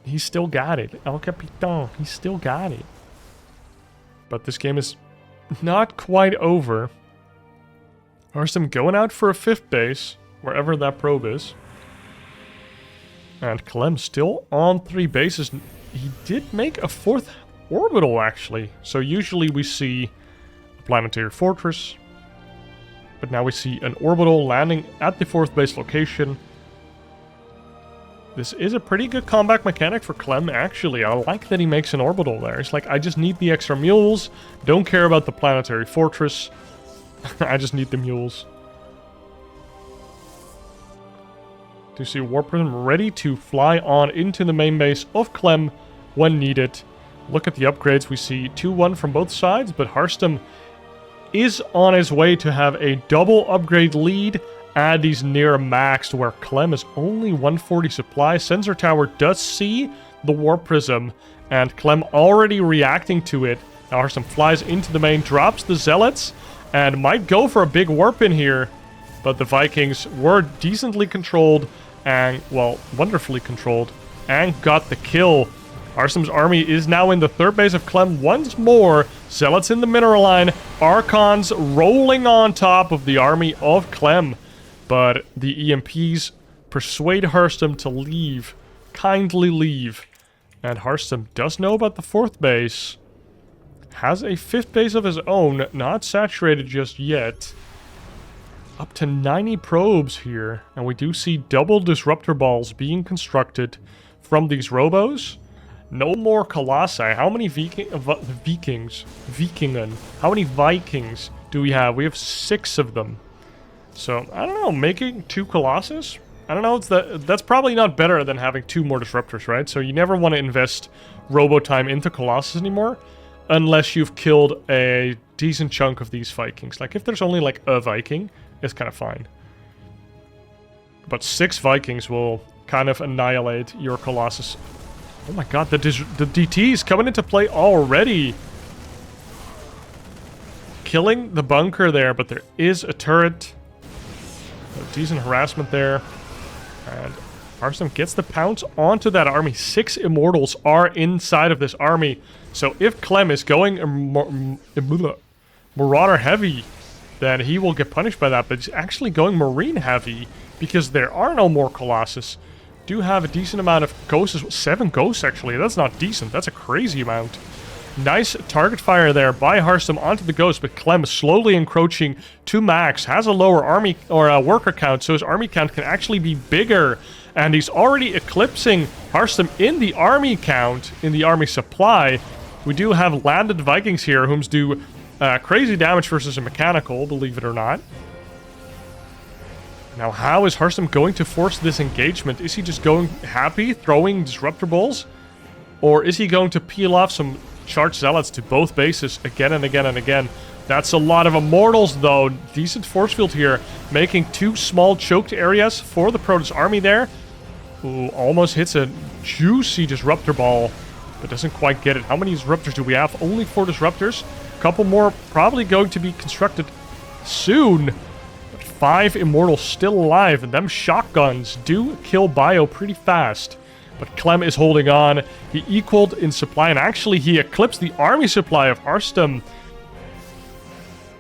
He's still got it. El Capitan, he's still got it. But this game is not quite over. Harstem going out for a 5th base, wherever that probe is. And Clem still on 3 bases. He did make a 4th orbital, actually. So usually we see a planetary fortress. But now we see an orbital landing at the 4th base location. This is a pretty good comeback mechanic for Clem, actually. I like that he makes an orbital there. It's like, I just need the extra mules. Don't care about the planetary fortress. I just need the mules. To see Warp Prism ready to fly on into the main base of Clem when needed. Look at the upgrades. We see 2-1 from both sides, but Harstem is on his way to have a double upgrade lead. And he's near maxed, where Clem is only 140 supply. Sensor Tower does see the Warp Prism, and Clem already reacting to it. Now Harstem flies into the main, drops the Zealots, and might go for a big warp in here. But the Vikings were decently controlled, and, well, wonderfully controlled, and got the kill. Harstem's army is now in the 3rd base of Clem once more. Zealots in the mineral line. Archons rolling on top of the army of Clem. But the EMPs persuade Harstem to leave. Kindly leave. And Harstem does know about the 4th base. Has a 5th base of his own. Not saturated just yet. Up to 90 probes here. And we do see double disruptor balls being constructed from these robos. No more Colossi. How many Vikings? How many Vikings do we have? We have 6 of them. So, I don't know, making 2 Colossus? I don't know, that's probably not better than having 2 more Disruptors, right? So you never want to invest Robo time into Colossus anymore, unless you've killed a decent chunk of these Vikings. Like, if there's only, like, a Viking, it's kind of fine. But 6 Vikings will kind of annihilate your Colossus. Oh my god, the DT is coming into play already. Killing the bunker there, but there is a turret. A decent harassment there. And Harstem gets the pounce onto that army. 6 Immortals are inside of this army. So if Clem is going Marauder heavy, then he will get punished by that. But he's actually going Marine heavy because there are no more Colossus. Do have a decent amount of ghosts. 7 ghosts, actually. That's not decent. That's a crazy amount. Nice target fire there by Harstem onto the ghost, but Clem slowly encroaching to max. Has a lower army or worker count, so his army count can actually be bigger. And he's already eclipsing Harstem in the army count, in the army supply. We do have landed Vikings here, whom do crazy damage versus a mechanical, believe it or not. Now, how is Harstem going to force this engagement? Is he just going happy, throwing disruptor balls? Or is he going to peel off some charged zealots to both bases again and again and again? That's a lot of Immortals, though. Decent force field here, making 2 small choked areas for the Protoss army there. Ooh, almost hits a juicy disruptor ball, but doesn't quite get it. How many disruptors do we have? Only 4 disruptors. A couple more probably going to be constructed soon. But 5 Immortals still alive, and them shotguns do kill Bio pretty fast. But Clem is holding on. He equaled in supply, and actually he eclipsed the army supply of Harstem.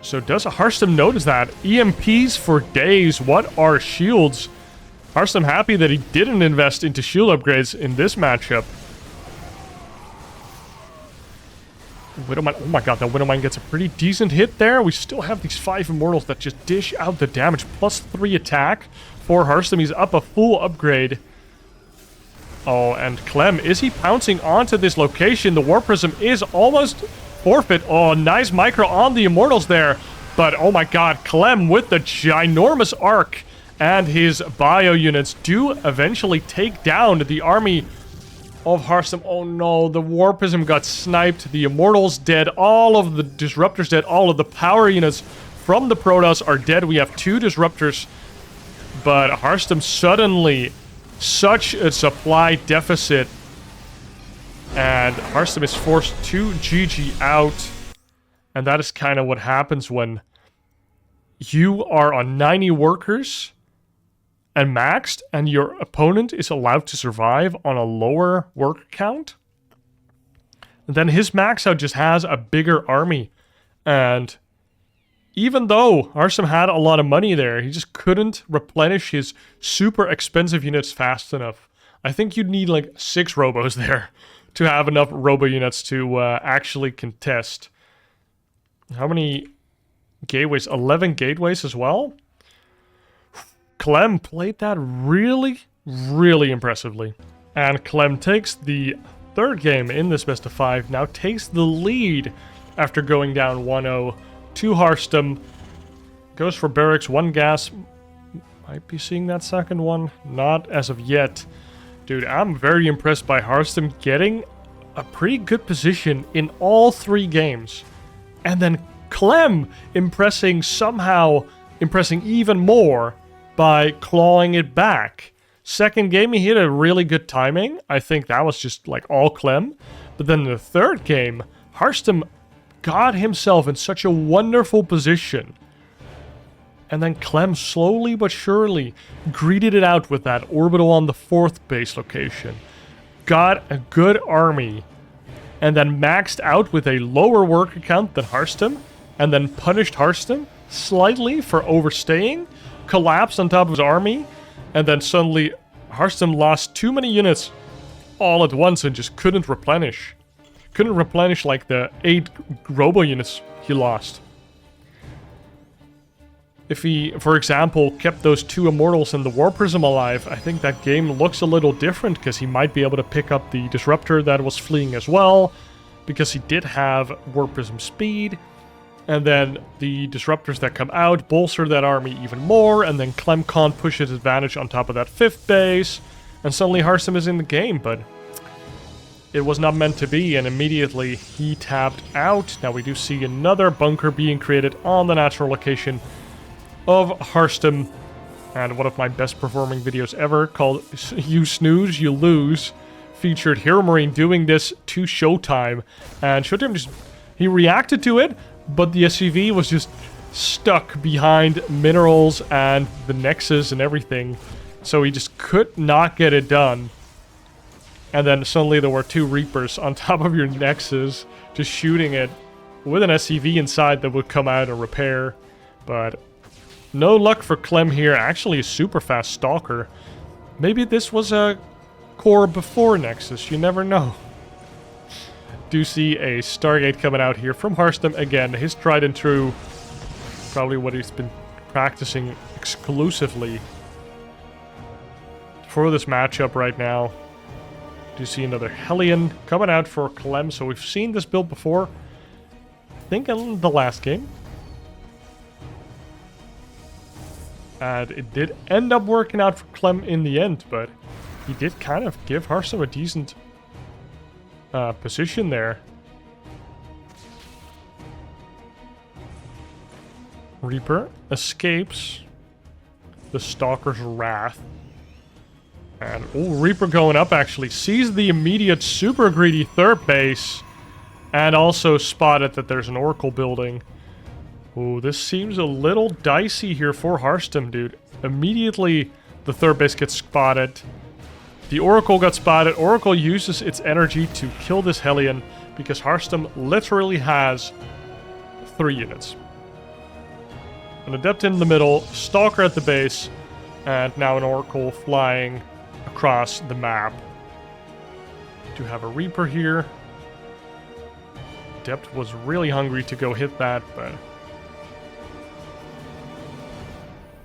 So does Harstem notice that? EMPs for days. What are shields? Harstem happy that he didn't invest into shield upgrades in this matchup. Widowmine, oh my god, that Widowmine gets a pretty decent hit there. We still have these 5 Immortals that just dish out the damage. +3 attack for Harstem. He's up a full upgrade. Oh, and Clem, is he pouncing onto this location? The War Prism is almost forfeit. Oh, nice micro on the Immortals there. But, oh my god, Clem with the ginormous arc and his bio units do eventually take down the army of Harstem. Oh no, the War Prism got sniped. The Immortals dead. All of the Disruptors dead. All of the power units from the Protoss are dead. We have 2 Disruptors. But Harstem suddenly... such a supply deficit, and Harstem is forced to GG out, and that is kind of what happens when you are on 90 workers and maxed, and your opponent is allowed to survive on a lower work count. And then his max out just has a bigger army, and even though Harstem had a lot of money there, he just couldn't replenish his super expensive units fast enough. I think you'd need like 6 robos there to have enough robo units to actually contest. How many gateways? 11 gateways as well? Clem played that really, really impressively. And Clem takes the 3rd game in this best of 5, now takes the lead after going down 1-0. To Harstem. Goes for barracks, 1 gas. Might be seeing that 2nd one. Not as of yet. Dude, I'm very impressed by Harstem getting a pretty good position in all 3 games. And then Clem somehow impressing even more by clawing it back. 2nd game, he hit a really good timing. I think that was just like all Clem. But then the 3rd game, Harstem got himself in such a wonderful position. And then Clem slowly but surely greeted it out with that orbital on the 4th base location. Got a good army. And then maxed out with a lower worker count than Harstem. And then punished Harstem slightly for overstaying. Collapsed on top of his army. And then suddenly Harstem lost too many units all at once and just couldn't replenish. Couldn't replenish like the 8 robo units he lost. If he, for example, kept those 2 Immortals and the War Prism alive, I think that game looks a little different, because he might be able to pick up the Disruptor that was fleeing as well, because he did have War Prism speed, and then the Disruptors that come out bolster that army even more, and then Clem can't push his advantage on top of that 5th base, and suddenly Harstem is in the game, but it was not meant to be, and immediately he tapped out. Now we do see another bunker being created on the natural location of Harstem, and one of my best performing videos ever, called You Snooze, You Lose, featured Hero Marine doing this to Showtime, and Showtime just, he reacted to it, but the SCV was just stuck behind minerals and the Nexus and everything, so he just could not get it done. And then suddenly there were 2 Reapers on top of your Nexus, just shooting it with an SCV inside that would come out and repair. But no luck for Clem here. Actually a super fast Stalker. Maybe this was a core before Nexus, you never know. Do see a Stargate coming out here from Harstem. Again, his tried and true. Probably what he's been practicing exclusively for this matchup right now. Do see another Hellion coming out for Clem. So we've seen this build before. I think in the last game. And it did end up working out for Clem in the end, but he did kind of give Harstem a decent position there. Reaper escapes the Stalker's wrath. And, oh, Reaper going up, actually. Sees the immediate super greedy 3rd base. And also spotted that there's an Oracle building. Oh, this seems a little dicey here for Harstem, dude. Immediately, the 3rd base gets spotted. The Oracle got spotted. Oracle uses its energy to kill this Hellion, because Harstem literally has 3 units. An Adept in the middle, Stalker at the base, and now an Oracle flying across the map. Do have a Reaper here. Adept was really hungry to go hit that, but...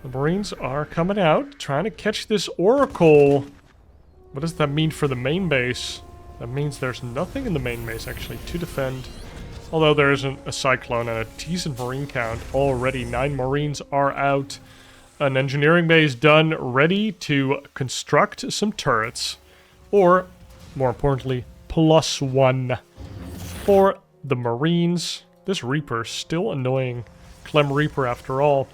The Marines are coming out, trying to catch this Oracle. What does that mean for the main base? That means there's nothing in the main base, actually, to defend. Although there isn't a Cyclone and a decent Marine count already. 9 Marines are out. An engineering base done, ready to construct some turrets. Or, more importantly, +1 for the Marines. This Reaper is still annoying. Clem Reaper after all.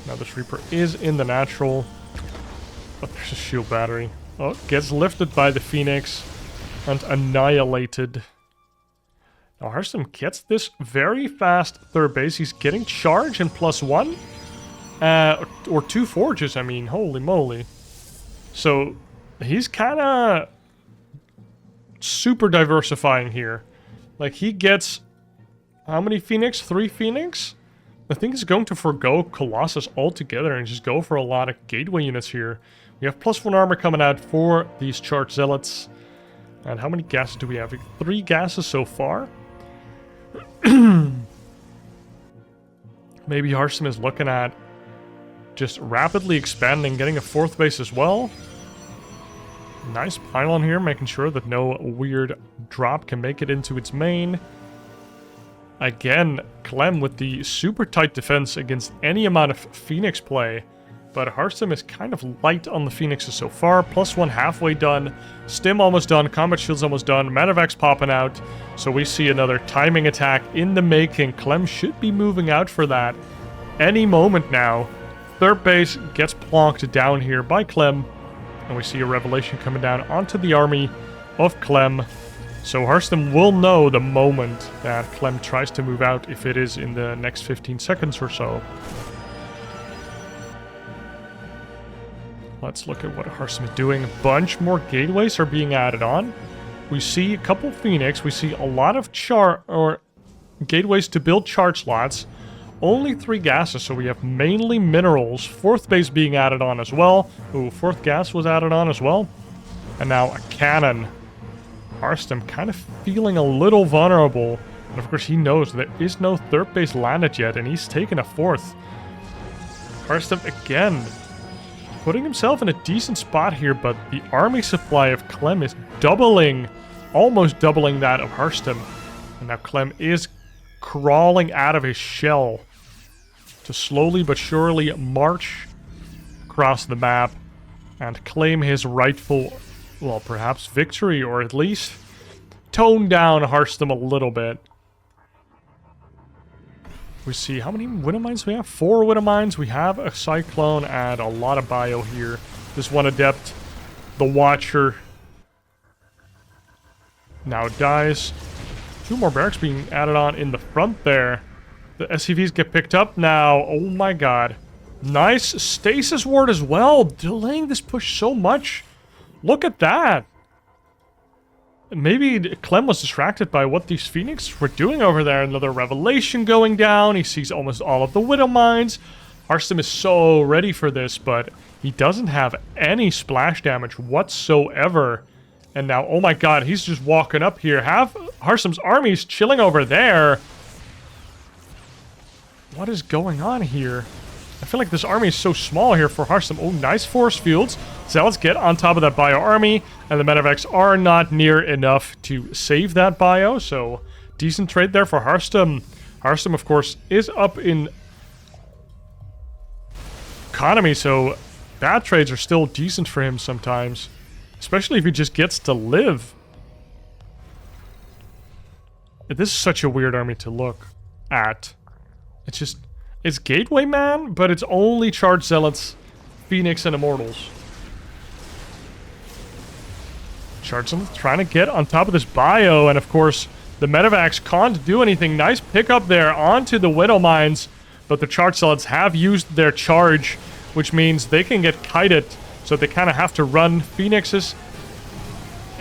Now this Reaper is in the natural. But there's a shield battery. Oh, gets lifted by the Phoenix and annihilated. Now Harstem gets this very fast third base. He's getting charge and +1. Or 2 forges, I mean. Holy moly. So he's kind of super diversifying here. Like he gets... How many Phoenix? 3 Phoenix? I think he's going to forgo Colossus altogether and just go for a lot of gateway units here. We have +1 armor coming out for these Charged Zealots. And how many gases do we have? 3 gases so far. Maybe Harstem is looking at just rapidly expanding, getting a 4th base as well. Nice pylon here, making sure that no weird drop can make it into its main. Again, Clem with the super tight defense against any amount of Phoenix play. But Harstem is kind of light on the Phoenixes so far. +1 halfway done. Stim almost done. Combat Shield's almost done. Medivacs popping out. So we see another timing attack in the making. Clem should be moving out for that any moment now. 3rd base gets plonked down here by Clem. And we see a revelation coming down onto the army of Clem. So Harstem will know the moment that Clem tries to move out, if it is in the next 15 seconds or so. Let's look at what Harstem is doing. A bunch more gateways are being added on. We see a couple Phoenix. We see a lot of gateways to build charge slots. Only 3 gases, so we have mainly minerals. 4th base being added on as well. Ooh, 4th gas was added on as well. And now a cannon. Harstem kind of feeling a little vulnerable. And of course he knows there is no 3rd base landed yet, and he's taken a 4th. Harstem again putting himself in a decent spot here, but the army supply of Clem is doubling, almost doubling that of Harstem. And now Clem is crawling out of his shell to slowly but surely march across the map and claim his rightful, well, perhaps victory, or at least tone down Harstem a little bit. We see how many Widow Mines we have? 4 Widow Mines. We have a Cyclone and a lot of bio here. This one Adept, the Watcher, now dies. 2 more barracks being added on in the front there. The SCVs get picked up now. Oh my god. Nice Stasis Ward as well, delaying this push so much. Look at that. Maybe Clem was distracted by what these Phoenix were doing over there. Another Revelation going down. He sees almost all of the Widow Mines. Harstem is so ready for this, but he doesn't have any splash damage whatsoever. And now, oh my god, he's just walking up here. Half Harstem's army's chilling over there. What is going on here? I feel like this army is so small here for Harstem. Oh, nice force fields. Zealots get on top of that bio army, and the Medivacs are not near enough to save that bio, so decent trade there for Harstem. Harstem, of course, is up in economy, so bad trades are still decent for him sometimes, especially if he just gets to live. This is such a weird army to look at. It's just... It's Gateway Man, but it's only Charged Zealots, Phoenix, and Immortals. Charged Zealots trying to get on top of this bio, and of course, the Medivacs can't do anything. Nice pickup there onto the Widow Mines, but the Charged Zealots have used their charge, which means they can get kited, so they kind of have to run. Phoenixes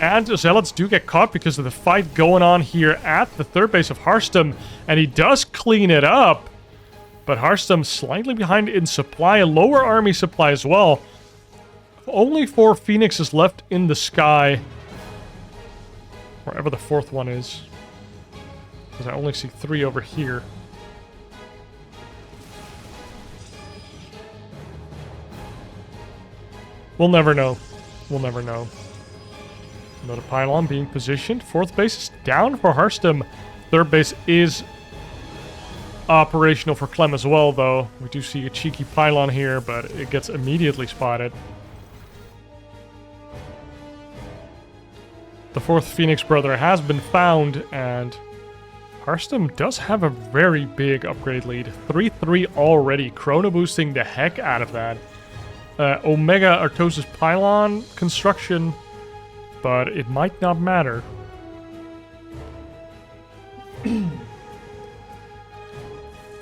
and the Zealots do get caught because of the fight going on here at the 3rd base of Harstem, and he does clean it up. But Harstem slightly behind in supply, a lower army supply as well. Only 4 Phoenixes left in the sky. Wherever the fourth one is. Because I only see 3 over here. We'll never know. We'll never know. Another pylon being positioned. 4th base is down for Harstem. 3rd base is operational for Clem as well, though. We do see a cheeky pylon here, but it gets immediately spotted. The 4th Phoenix Brother has been found, and Harstem does have a very big upgrade lead. 3-3 already, chrono boosting the heck out of that. Omega Artosis pylon construction, but it might not matter.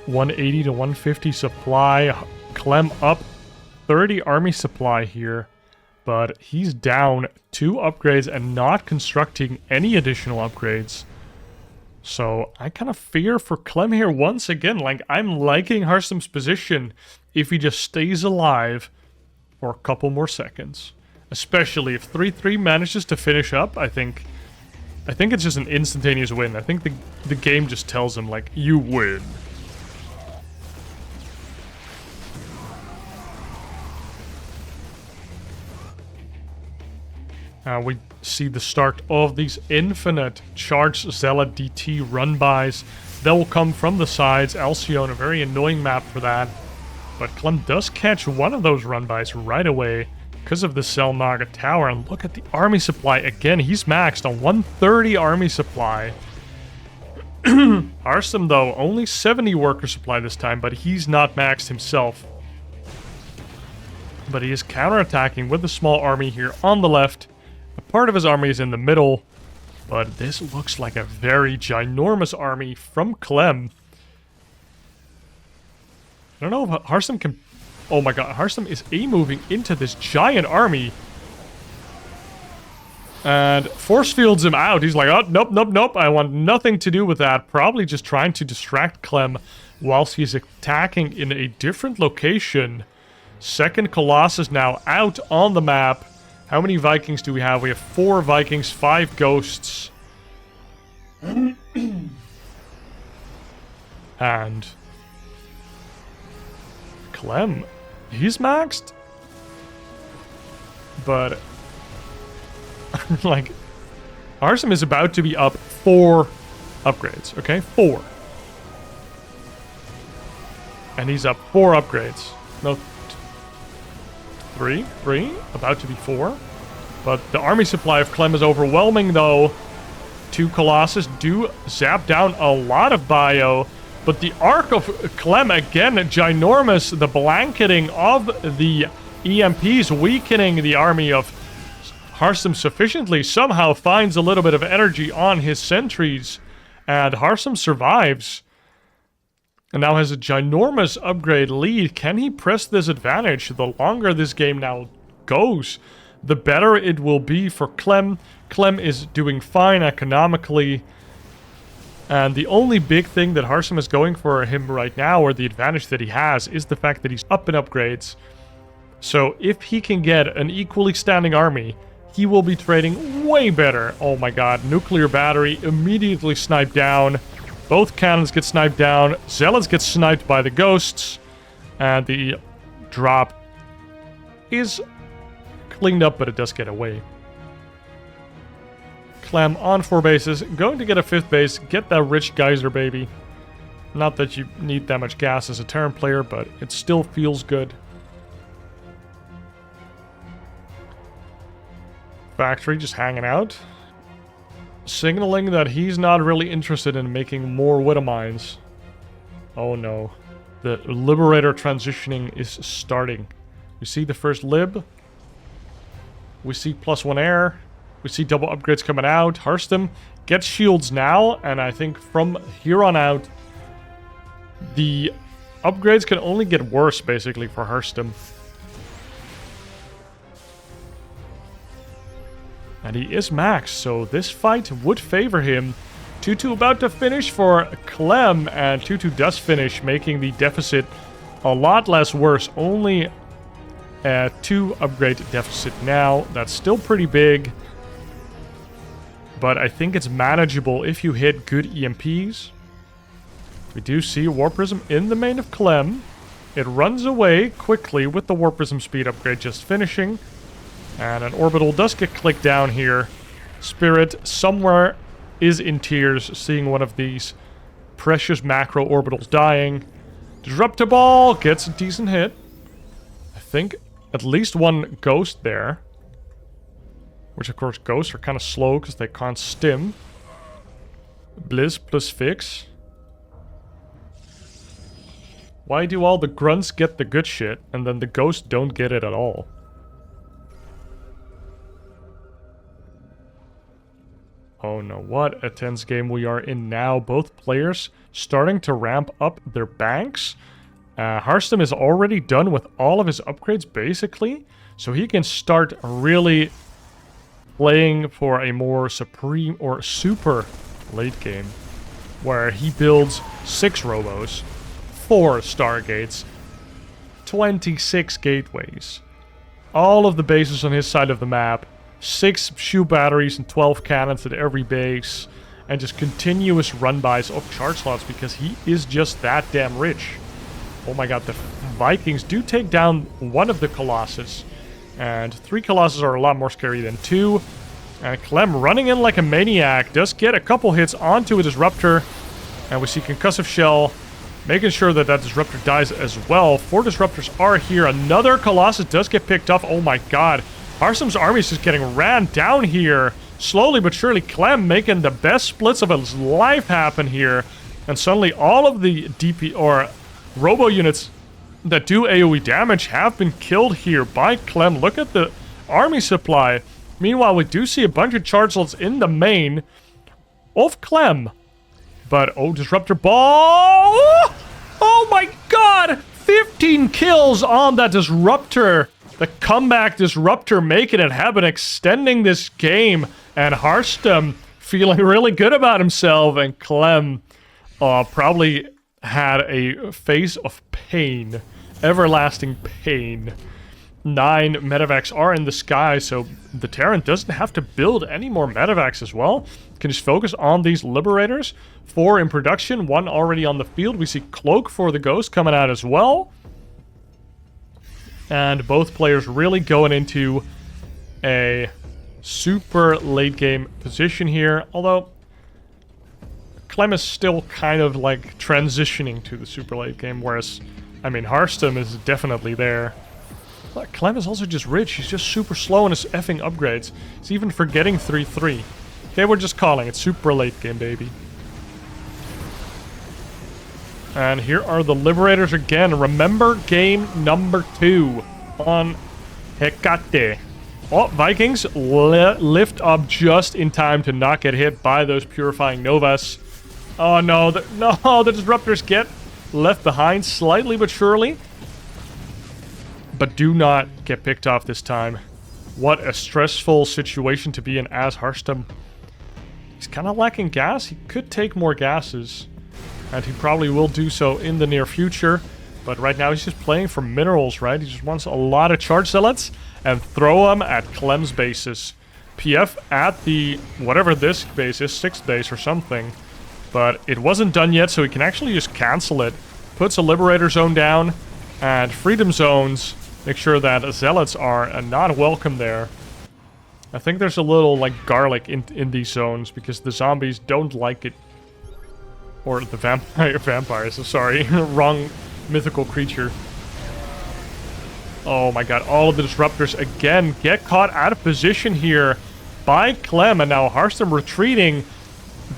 180 to 150 supply. Clem up 30 army supply here, but he's down 2 upgrades and not constructing any additional upgrades. So I kind of fear for Clem here once again. Like, I'm liking Harstem's position if he just stays alive for a couple more seconds. Especially if 3-3 manages to finish up, I think it's just an instantaneous win. I think the game just tells him, like, you win. We see the start of these infinite charged Zealot DT run-bys. That will come from the sides. Alcyone, a very annoying map for that. But Clem does catch one of those run-bys right away because of the Selnaga Tower. And look at the army supply. Again, he's maxed on 130 army supply. Harstem, though, only 70 worker supply this time, but he's not maxed himself. But he is counterattacking with a small army here on the left. A part of his army is in the middle, but this looks like a very ginormous army from Clem. I don't know if Harstem can... Oh my god, Harstem is A-moving into this giant army. And force fields him out. He's like, oh, nope, nope, nope. I want nothing to do with that. Probably just trying to distract Clem whilst he's attacking in a different location. Second Colossus now out on the map. How many Vikings do we have? We have 4 Vikings, 5 Ghosts. And Clem, he's maxed. But like, Harstem is about to be up 4 upgrades, okay? 4. And he's up 4 upgrades. No, 3, about to be 4. But the army supply of Clem is overwhelming, though. 2 Colossus do zap down a lot of bio. But the arc of Clem, again, ginormous. The blanketing of the EMPs, weakening the army of Harstem sufficiently, somehow finds a little bit of energy on his sentries. And Harstem survives. And now has a ginormous upgrade lead. Can he press this advantage? The longer this game now goes, the better it will be for Clem. Clem is doing fine economically. And the only big thing that Harstem is going for him right now, or the advantage that he has, is the fact that he's up in upgrades. So if he can get an equally standing army, he will be trading way better. Oh my god, nuclear battery immediately sniped down. Both cannons get sniped down. Zealots get sniped by the ghosts. And the drop is cleaned up, but it does get away. Clem on 4 bases. Going to get a 5th base. Get that rich geyser, baby. Not that you need that much gas as a Terran player, but it still feels good. Factory just hanging out. Signaling that he's not really interested in making more Widow Mines. Oh no. The Liberator transitioning is starting. We see the first Lib. We see +1 air. We see double upgrades coming out. Harstem gets shields now, and I think from here on out, the upgrades can only get worse, basically, for Harstem. And he is max, so this fight would favor him. 2-2 about to finish for Clem, and 2-2 does finish, making the deficit a lot less worse. Only a 2 upgrade deficit now. That's still pretty big. but I think it's manageable if you hit good EMPs. We do see Warp Prism in the main of Clem. It runs away quickly with the Warp Prism speed upgrade just finishing. And an orbital does get clicked down here. Spirit somewhere is in tears seeing one of these precious macro orbitals dying. Disruptor Ball gets a decent hit. I think at least one ghost there. Which of course ghosts are kind of slow because they can't stim. Blizz plus fix. Why do all the grunts get the good shit and then the ghosts don't get it at all? Oh no, what a tense game we are in now. Both players starting to ramp up their banks. Harstem is already done with all of his upgrades basically. So he can start really playing for a more supreme or super late game. Where he builds 6 robos. 4 stargates, 26 gateways, all of the bases on his side of the map, 6 shoe batteries and 12 cannons at every base, and just continuous run-bys of charge slots because he is just that damn rich. Oh my god, the Vikings do take down one of the Colossus, and 3 Colossus are a lot more scary than 2. And Clem running in like a maniac does get a couple hits onto a Disruptor, and we see Concussive Shell making sure that that Disruptor dies as well. 4 Disruptors are here. Another Colossus does get picked off. Oh my god. Harstem's army is just getting ran down here. Slowly but surely, Clem making the best splits of his life happen here. And suddenly all of the DP or Robo units that do AoE damage have been killed here by Clem. Look at the army supply. Meanwhile, we do see a bunch of charge slots in the main of Clem. But, oh, Disruptor Ball! Oh my god! 15 kills on that Disruptor! The comeback Disruptor making it happen, extending this game. And Harstem feeling really good about himself. And Clem probably had a face of pain. Everlasting pain. 9 medevacs are in the sky, so the Terran doesn't have to build any more medevacs as well. Can just focus on these liberators. 4 in production, 1 already on the field. We see Cloak for the Ghost coming out as well. And both players really going into a super late game position here. Although, Clem is still kind of like transitioning to the super late game, whereas, I mean, Harstem is definitely there. But Clem is also just rich. He's just super slow in his effing upgrades. He's even forgetting 3-3. Okay, we're just calling it super late game, baby. And here are the Liberators again. Remember game number 2 on Hecate. Oh, Vikings lift up just in time to not get hit by those Purifying Novas. Oh no, the Disruptors get left behind slightly but surely. But do not get picked off this time. What a stressful situation to be in as Harstem. He's kind of lacking gas. He could take more gases. And he probably will do so in the near future. But right now he's just playing for minerals, right? He just wants a lot of charge zealots and throw them at Clem's bases. PF at the, whatever this base is, 6th base or something. But it wasn't done yet, so he can actually just cancel it. Puts a Liberator zone down and Freedom zones. Make sure that zealots are not welcome there. I think there's a little, like, garlic in these zones because the zombies don't like it. Or the vampires, sorry. Wrong mythical creature. Oh my god, all of the Disruptors again get caught out of position here by Clem. And now Harstem retreating,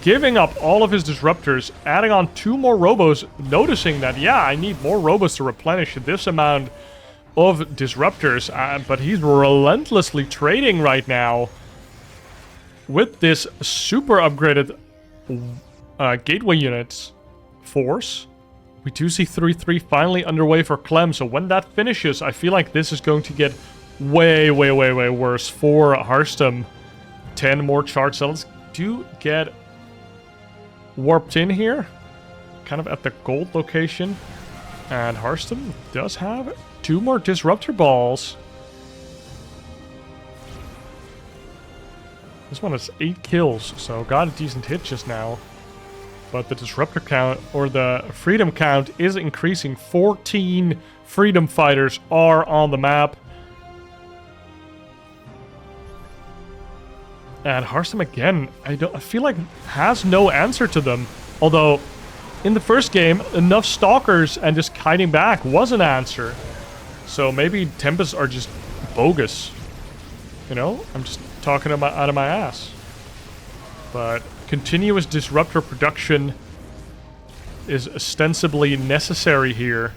giving up all of his Disruptors, adding on 2 more Robos, noticing that, yeah, I need more Robos to replenish this amount of Disruptors, but he's relentlessly trading right now with this super upgraded gateway units force. We do see 3-3 finally underway for Clem, so when that finishes, I feel like this is going to get way worse for Harstem. 10 more charge cells do get warped in here, kind of at the gold location, and Harstem does have 2 more Disruptor balls. This one has 8 kills, so got a decent hit just now. But the disruptor count, or the freedom count, is increasing. 14 freedom fighters are on the map. And Harstem again, I feel like has no answer to them. Although, in the first game, enough stalkers and just kiting back was an answer. So maybe Tempests are just bogus. You know, I'm just talking out of my ass. But continuous disruptor production is ostensibly necessary here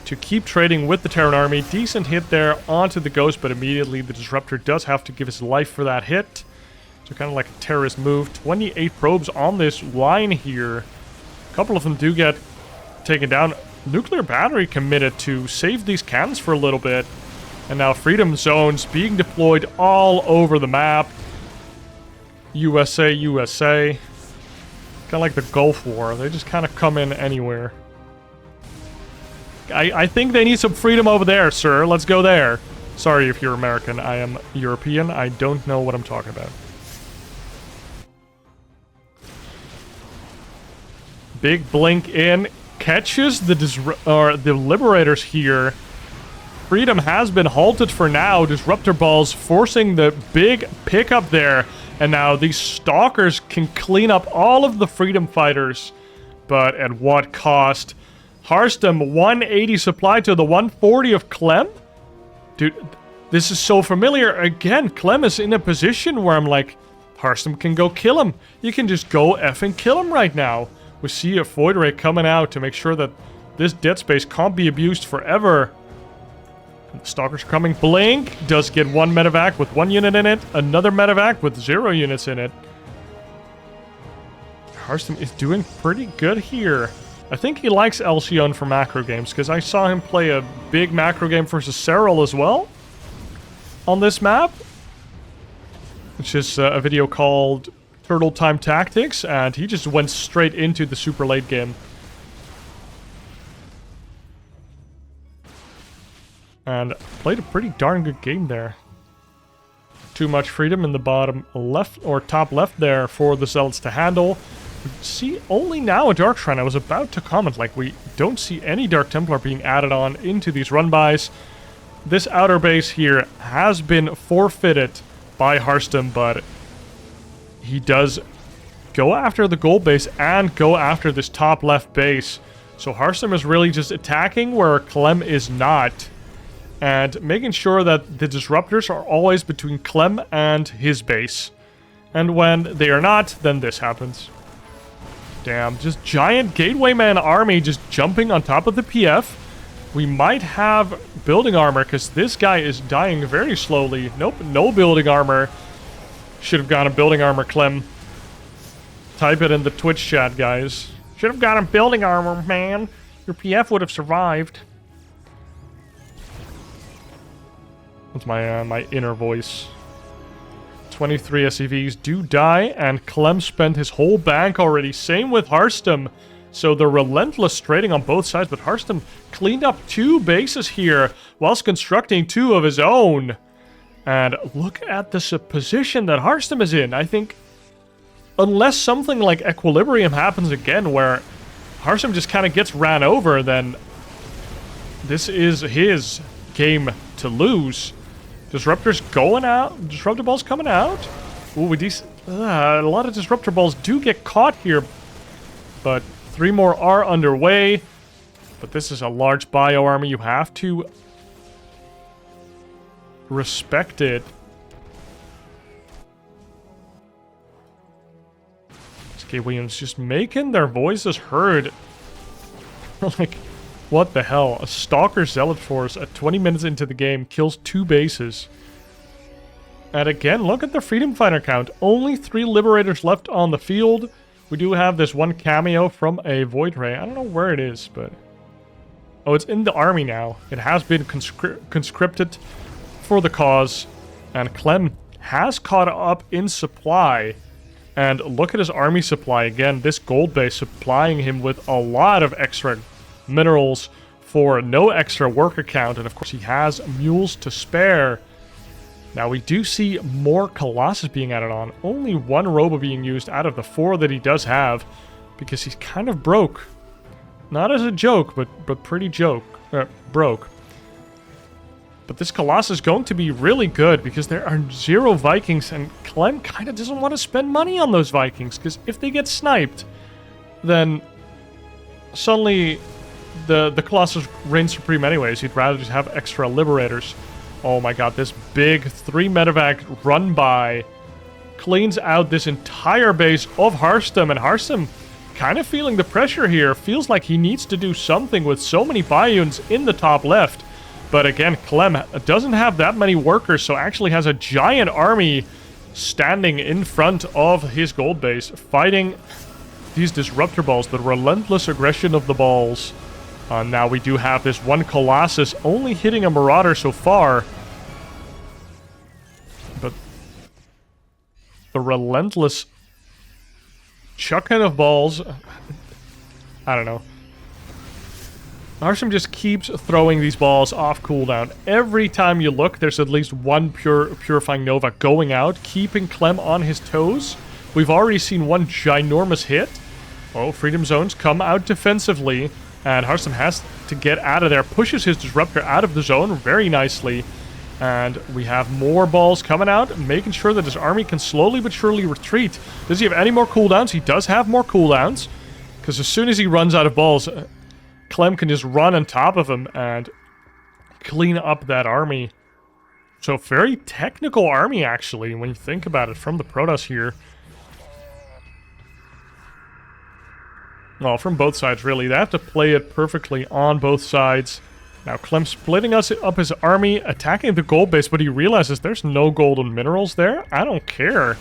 to keep trading with the Terran army. Decent hit there onto the Ghost, but immediately the disruptor does have to give his life for that hit. So kind of like a terrorist move. 28 probes on this line here. A couple of them do get taken down. Nuclear battery committed to save these cannons for a little bit. And now freedom zones being deployed all over the map. USA, USA. Kind of like the Gulf War. They just kind of come in anywhere. I think they need some freedom over there, sir. Let's go there. Sorry if you're American. I am European. I don't know what I'm talking about. Big blink in. Catches the Liberators here. Freedom has been halted for now. Disruptor balls forcing the big pickup there. And now these stalkers can clean up all of the freedom fighters. But at what cost? Harstem 180 supply to the 140 of Clem? Dude, this is so familiar. Again, Clem is in a position where I'm like, Harstem can go kill him. You can just go effing kill him right now. We see a Void Ray coming out to make sure that this dead space can't be abused forever. And the Stalker's coming. Blink does get one medevac with 1 unit in it. Another medevac with 0 units in it. Harstem is doing pretty good here. I think he likes Alcyone for macro games, because I saw him play a big macro game versus Serral as well on this map, which is a video called Turtle Time Tactics, and he just went straight into the super late game. And played a pretty darn good game there. Too much freedom in the bottom left, or top left there for the Zealots to handle. We see only now a Dark Shrine. I was about to comment, like, we don't see any Dark Templar being added on into these run-bys. This outer base here has been forfeited by Harstem, but he does go after the gold base and go after this top left base. So Harstem is really just attacking where Clem is not, and making sure that the disruptors are always between Clem and his base. And when they are not, then this happens. Damn, just giant Gateway Man army just jumping on top of the PF. We might have building armor, because this guy is dying very slowly. Nope, no building armor. Should have gotten building armor, Clem. Type it in the Twitch chat, guys. Should have gotten building armor, man. Your PF would have survived. That's my inner voice. 23 SCVs do die, and Clem spent his whole bank already. Same with Harstem. So they're relentless trading on both sides, but Harstem cleaned up 2 bases here whilst constructing 2 of his own. And look at this position that Harstem is in. I think unless something like Equilibrium happens again where Harstem just kind of gets ran over, then this is his game to lose. Disruptors going out. Disruptor balls coming out. Ooh, a lot of disruptor balls do get caught here, but 3 more are underway. But this is a large bio army. You have to respect it. SK Williams just making their voices heard. Like, what the hell? A Stalker Zealot force at 20 minutes into the game kills 2 bases. And again, look at the Freedom Fighter count. Only 3 Liberators left on the field. We do have this one cameo from a Void Ray. I don't know where it is, but... oh, it's in the army now. It has been conscripted for the cause. And Clem has caught up in supply. And look at his army supply. Again, this gold base supplying him with a lot of extra minerals for no extra worker count. And of course, he has mules to spare. Now we do see more Colossus being added on. Only one Robo being used out of the 4 that he does have, because he's kind of broke. Not as a joke, but pretty broke. But this Colossus is going to be really good because there are 0 Vikings, and Clem kind of doesn't want to spend money on those Vikings, because if they get sniped, then suddenly the Colossus reigns supreme anyways. He'd rather just have extra Liberators. Oh my god, this big 3 medevac run by cleans out this entire base of Harstem, and Harstem kind of feeling the pressure here. Feels like he needs to do something with so many Bioons in the top left. But again, Clem doesn't have that many workers, so actually has a giant army standing in front of his gold base, fighting these disruptor balls, the relentless aggression of the balls. Now we do have this one Colossus only hitting a Marauder so far. But the relentless chucking of balls, I don't know. Harstem just keeps throwing these balls off cooldown. Every time you look, there's at least one Purifying Nova going out, keeping Clem on his toes. We've already seen one ginormous hit. Oh, Freedom Zones come out defensively, and Harstem has to get out of there. Pushes his Disruptor out of the zone very nicely. And we have more balls coming out, making sure that his army can slowly but surely retreat. Does he have any more cooldowns? He does have more cooldowns, because as soon as he runs out of balls, Clem can just run on top of him and clean up that army. So very technical army, actually, when you think about it, from the Protoss here. Well, from both sides, really. They have to play it perfectly on both sides. Now, Clem splitting up his army, attacking the gold base, but he realizes there's no golden minerals there. I don't care.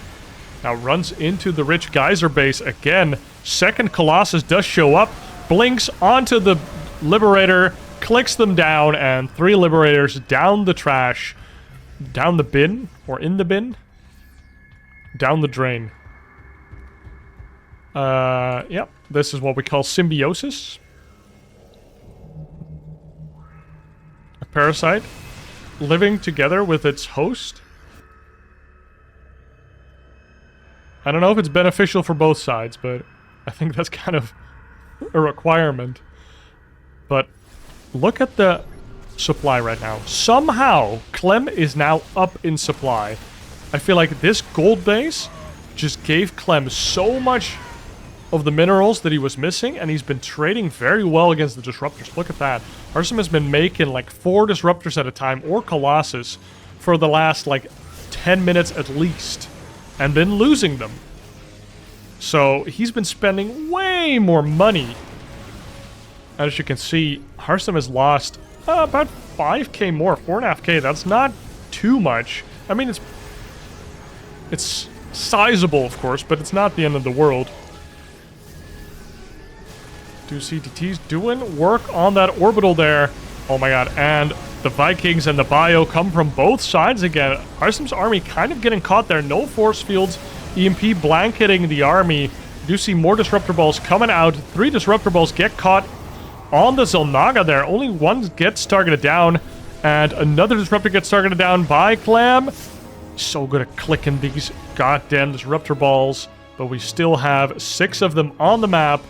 Now runs into the rich geyser base again. Second Colossus does show up, blinks onto the Liberator, clicks them down, and 3 Liberators down the trash. Down the bin? Or in the bin? Down the drain. Yep. This is what we call symbiosis. A parasite living together with its host. I don't know if it's beneficial for both sides, but I think that's kind of a requirement. But look at the supply right now. Somehow, Clem is now up in supply. I feel like this gold base just gave Clem so much of the minerals that he was missing, and he's been trading very well against the disruptors. Look at that. Harstem has been making like 4 disruptors at a time, or Colossus, for the last like 10 minutes at least, and been losing them. So he's been spending way more money. As you can see, Harstem has lost about 5k more, 4.5k. That's not too much. I mean, it's sizable, of course, but it's not the end of the world. 2 CTTs doing work on that orbital there. Oh my god, and the Vikings and the Bio come from both sides again. Harstem's army kind of getting caught there. No force fields. EMP blanketing the army. You do see more Disruptor Balls coming out. 3 Disruptor Balls get caught on the Xel'Naga there. Only one gets targeted down, and another Disruptor gets targeted down by Clem. So good at clicking these goddamn Disruptor Balls, but we still have 6 of them on the map.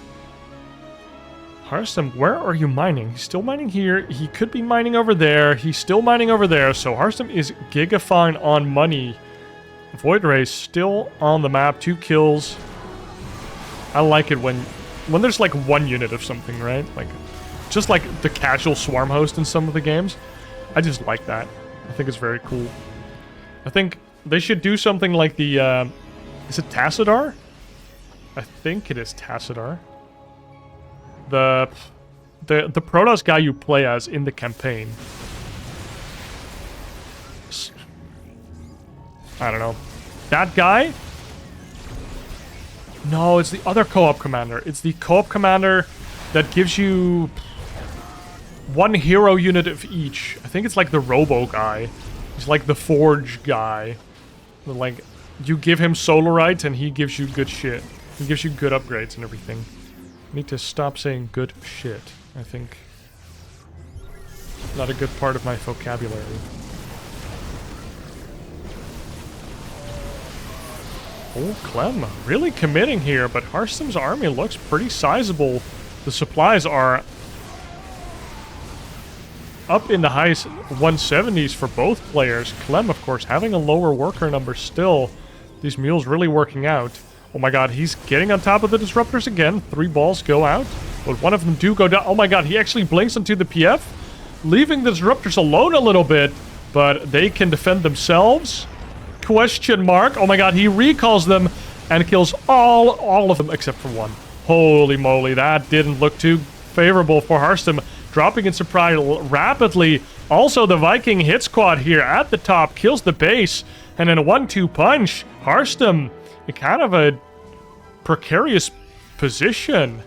Harstem, where are you mining? He's still mining here. He could be mining over there. He's still mining over there. So Harstem is gigafine on money. Void Ray still on the map. 2 kills. I like it when there's like 1 unit of something, right? Like, just like the casual swarm host in some of the games. I just like that. I think it's very cool. I think they should do something like the, is it Tassadar? I think it is Tassadar. The Protoss guy you play as in the campaign. I don't know. That guy? No, it's the other co-op commander. It's the co-op commander that gives you 1 hero unit of each. I think it's like the Robo guy. He's like the Forge guy. Like, you give him Solarite and he gives you good shit. He gives you good upgrades and everything. Need to stop saying good shit. I think not a good part of my vocabulary. Oh, Clem really committing here, but Harstem's army looks pretty sizable. The supplies are up in the high 170s for both players. Clem, of course, having a lower worker number still. These mules really working out. Oh my god, he's getting on top of the disruptors again. 3 balls go out, but one of them do go down. Oh my god, he actually blinks into the PF, leaving the disruptors alone a little bit, but they can defend themselves. Question mark. Oh my god, he recalls them and kills all of them except for one. Holy moly, that didn't look too favorable for Harstem. Dropping in surprise rapidly. Also, the Viking hit squad here at the top kills the base. And in a 1-2 punch, Harstem in kind of a precarious position.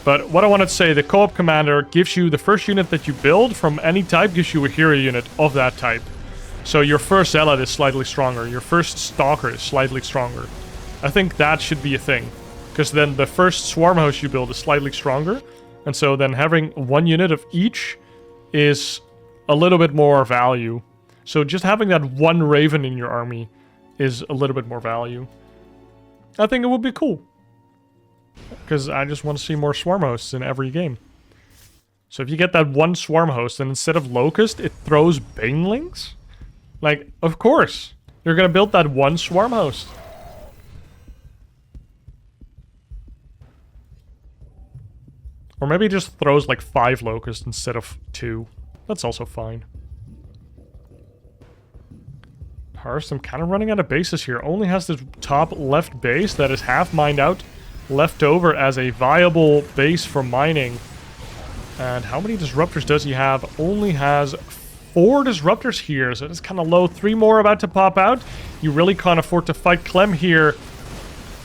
But what I wanted to say, the co-op commander gives you the first unit that you build from any type, gives you a hero unit of that type. So your first zealot is slightly stronger. Your first stalker is slightly stronger. I think that should be a thing. Because then the first swarm host you build is slightly stronger. And so then having 1 unit of each is a little bit more value. So just having that 1 Raven in your army is a little bit more value. I think it would be cool. Because I just want to see more swarm hosts in every game. So if you get that 1 swarm host and instead of Locust, it throws Banelings? Like, of course. You're going to build that 1 swarm host. Or maybe it just throws like 5 Locusts instead of 2. That's also fine. Harstem kind of running out of bases here. Only has the top left base that is half mined out left over as a viable base for mining. And how many disruptors does he have? Only has 4 disruptors here, so it's kind of low. 3 more about to pop out. You really can't afford to fight Clem here.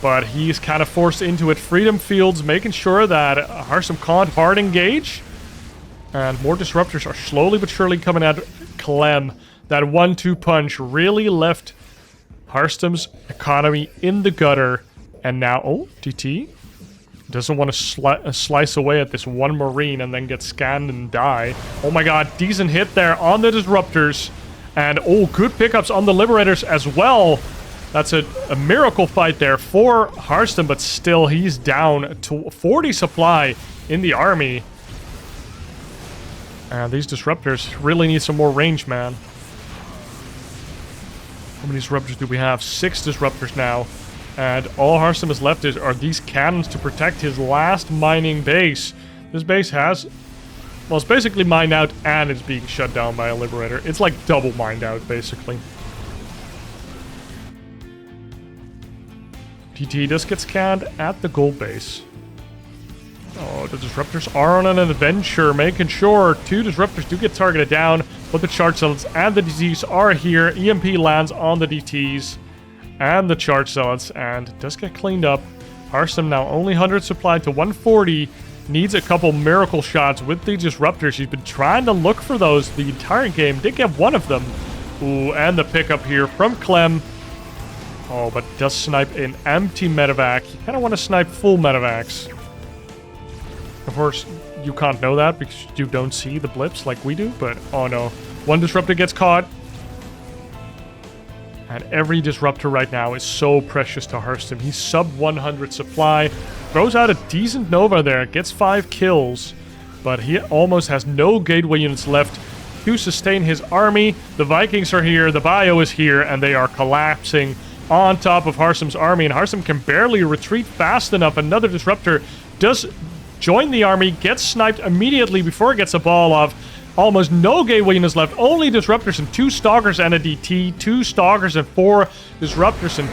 But he's kind of forced into it. Freedom Fields making sure that Harstem can't hard engage. And more disruptors are slowly but surely coming at Clem. That 1-2 punch really left Harstem's economy in the gutter. And now, oh, DT doesn't want to slice away at this 1 Marine and then get scanned and die. Oh my god, decent hit there on the disruptors. And oh, good pickups on the liberators as well. That's a miracle fight there for Harstem, but still he's down to 40 supply in the army. And these disruptors really need some more range, man. How many disruptors do we have? 6 disruptors now. And all Harstem is left are these cannons to protect his last mining base. This base has... well, it's basically mined out and it's being shut down by a liberator. It's like double mined out, basically. PT does get scanned at the gold base. Oh, the disruptors are on an adventure, making sure 2 disruptors do get targeted down, but the charge zealots and the DTs are here. EMP lands on the DTs and the charge zealots and does get cleaned up. Harstem now only 100 supplied to 140. Needs a couple miracle shots with the disruptors. He's been trying to look for those the entire game. Did get one of them. Ooh, and the pickup here from Clem. Oh, but does snipe an empty medevac. You kind of want to snipe full medevacs. Of course, you can't know that because you don't see the blips like we do, but oh no. 1 disruptor gets caught. And every disruptor right now is so precious to Harstem. He's sub 100 supply. Throws out a decent Nova there. Gets 5 kills. But he almost has no gateway units left to sustain his army. The Vikings are here. The bio is here. And they are collapsing on top of Harstem's army. And Harstem can barely retreat fast enough. Another disruptor does join the army. Gets sniped immediately before it gets a ball off. Almost no gateway units left. Only disruptors and 2 stalkers and a DT. 2 stalkers and 4 disruptors. And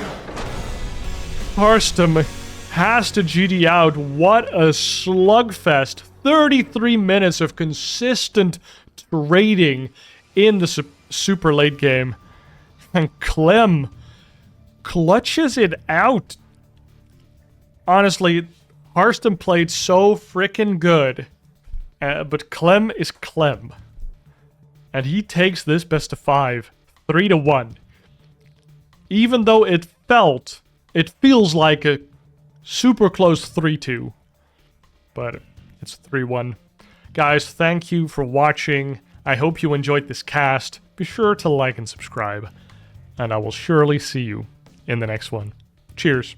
Harstem has to GD out. What a slugfest. 33 minutes of consistent trading in the super late game. And Clem clutches it out. Honestly, Harstem played so freaking good. But Clem is Clem. And he takes this best of 5, 3-1. Even though it feels like a super close 3-2. But it's 3-1. Guys, thank you for watching. I hope you enjoyed this cast. Be sure to like and subscribe. And I will surely see you in the next one. Cheers.